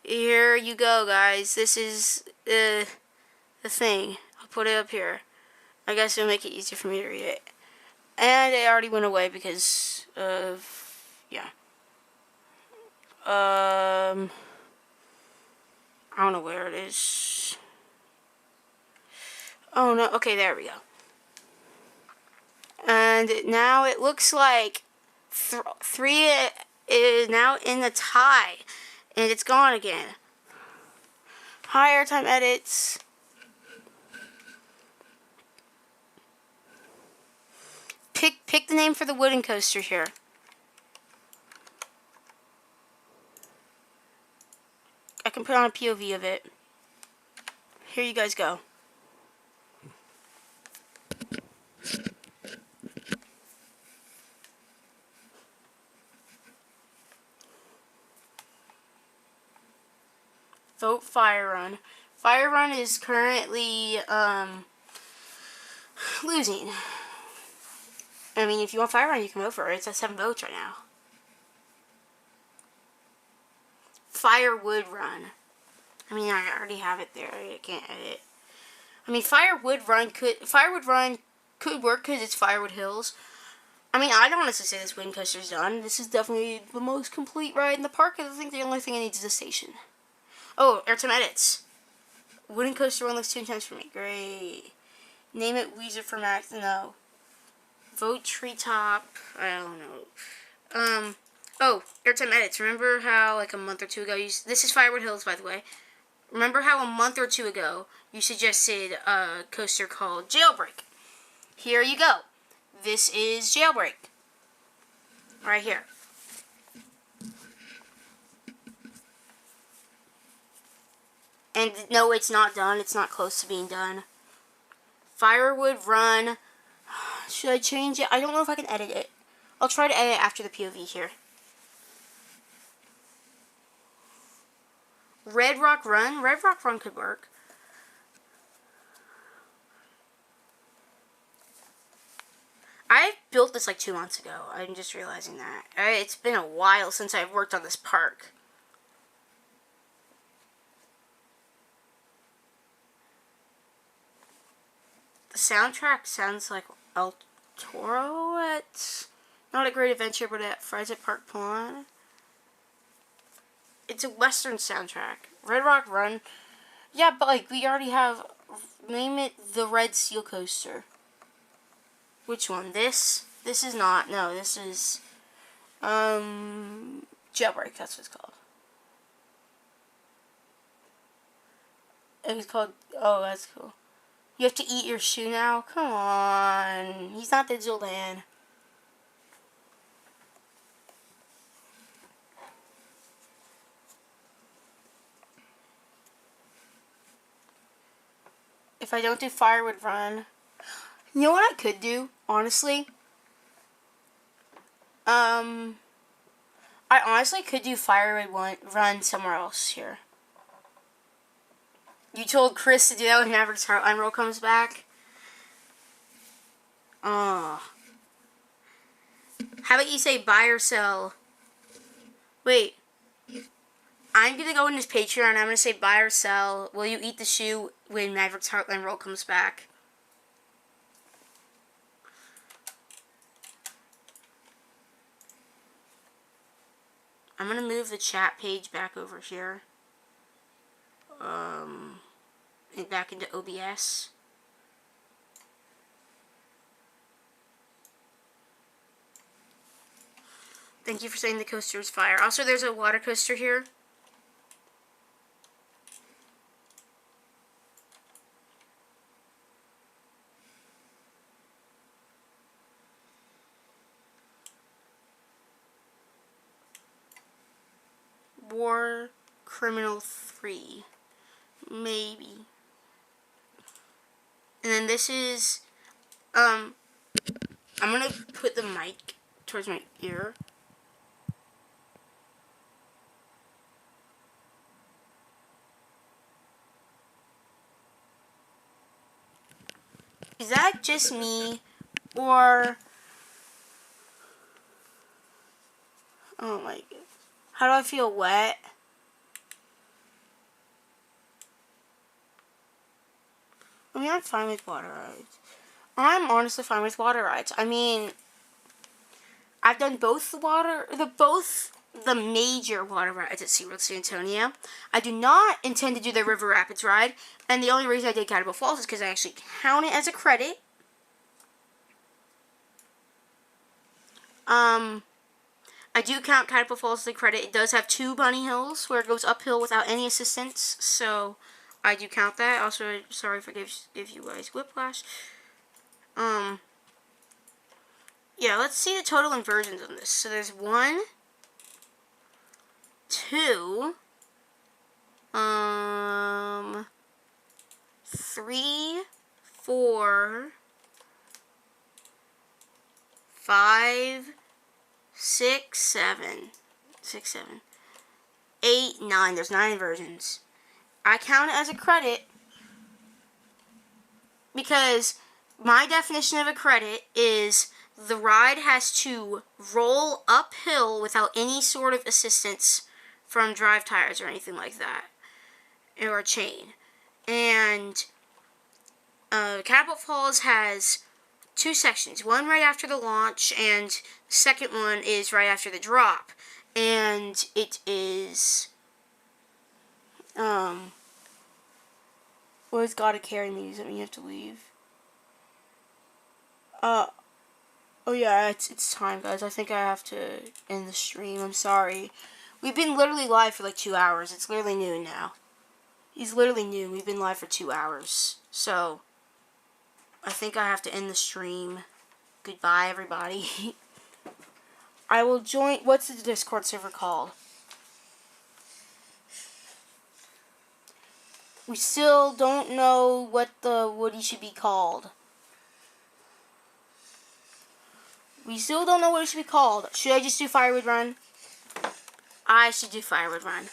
here you go, guys. This is the thing. I'll put it up here. I guess it'll make it easier for me to read it. And it already went away because of, yeah. I don't know where it is. Oh no, okay, there we go. And now it looks like 3 is now in the tie. And it's gone again. Higher time edits. Pick the name for the wooden coaster here. I can put on a POV of it. Here you guys go. Vote Fire Run. Fire Run is currently losing. I mean, if you want Fire Run, you can vote for it. It's at 7 votes right now. Firewood Run. I mean, I already have it there. I can't edit. I mean, Firewood Run could work because it's Firewood Hills. I mean, I don't honestly say this wooden coaster's done. This is definitely the most complete ride in the park. I think the only thing I need is a station. Oh, airtime edits. Wooden coaster one looks 2 times for me. Great. Name it Weezer for Max. No. Vote Treetop. I don't know. Oh, Airtime Edits. Remember how, like, a month or two ago, this is Firewood Hills, by the way. Remember how a month or two ago, you suggested a coaster called Jailbreak? Here you go. This is Jailbreak. Right here. And no, it's not done. It's not close to being done. Firewood Run. Should I change it? I don't know if I can edit it. I'll try to edit after the POV here. Red Rock Run. Red Rock Run could work. I built this like 2 months ago. I'm just realizing that. It's been a while since I've worked on this park. The soundtrack sounds like El Toro at Not a Great Adventure, but at Fries at Park Pond. It's a Western soundtrack. Red Rock Run. Yeah, but like we already have. Name it the Red Seal Coaster. Which one? This? This is not. No, this is Jailbreak. That's what it's called. It was called. Oh, that's cool. You have to eat your shoe now? Come on. He's not Digital Dan. If I don't do Firewood Run. You know what I could do, honestly? I honestly could do Firewood Run somewhere else here. You told Chris to do that when Maverick's Heartline Roll comes back? Oh. How about you say buy or sell? Wait. I'm going to go in his Patreon and I'm going to say buy or sell. Will you eat the shoe when Maverick's Heartline Roll comes back? I'm going to move the chat page back over here. And back into OBS. Thank you for saying the coaster is fire. Also, there's a water coaster here. War Criminal 3. Maybe. And then this is, I'm going to put the mic towards my ear. Is that just me, or, oh my god, how do I feel wet? I mean, I'm fine with water rides. I'm honestly fine with water rides. I mean, I've done both the major water rides at SeaWorld San Antonio. I do not intend to do the River Rapids ride, and the only reason I did Catapult Falls is because I actually count it as a credit. I do count Catapult Falls as a credit. It does have 2 bunny hills where it goes uphill without any assistance, so I do count that. Also, sorry if I give you guys whiplash. Yeah, let's see the total inversions on this. So there's 1, 2, 3, 4, 5, 6, 7, 8, 9. There's 9 inversions. I count it as a credit because my definition of a credit is the ride has to roll uphill without any sort of assistance from drive tires or anything like that, or a chain. And Catapult Falls has 2 sections. One right after the launch, and the second one is right after the drop. And it is, Where's Gotta Carry Me? Does that mean you have to leave? Oh yeah, it's time, guys. I think I have to end the stream. I'm sorry. We've been literally live for like 2 hours. It's literally noon now. He's literally noon. We've been live for 2 hours. So, I think I have to end the stream. Goodbye, everybody. I will join... What's the Discord server called? We still don't know what the Woody should be called. We still don't know what it should be called. Should I just do Firewood Run? I should do Firewood Run.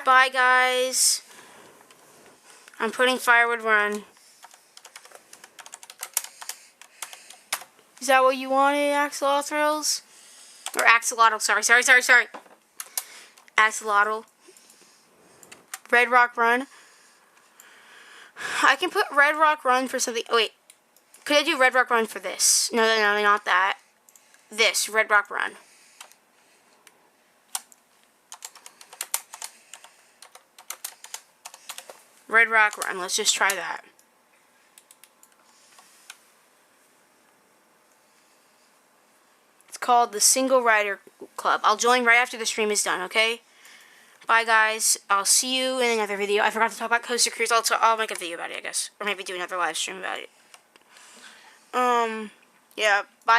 Bye, guys. I'm putting Firewood Run. Is that what you wanted, Axolotl Thrills? Or Axolotl, sorry. Axolotl. Red Rock Run. I can put Red Rock Run for something. Oh, wait. Could I do Red Rock Run for this? No, not that. This, Red Rock Run. Red Rock Run. Let's just try that. It's called the Single Rider Club. I'll join right after the stream is done, okay? Bye, guys. I'll see you in another video. I forgot to talk about Coaster Cruise. I'll make a video about it, I guess. Or maybe do another live stream about it. Yeah, bye.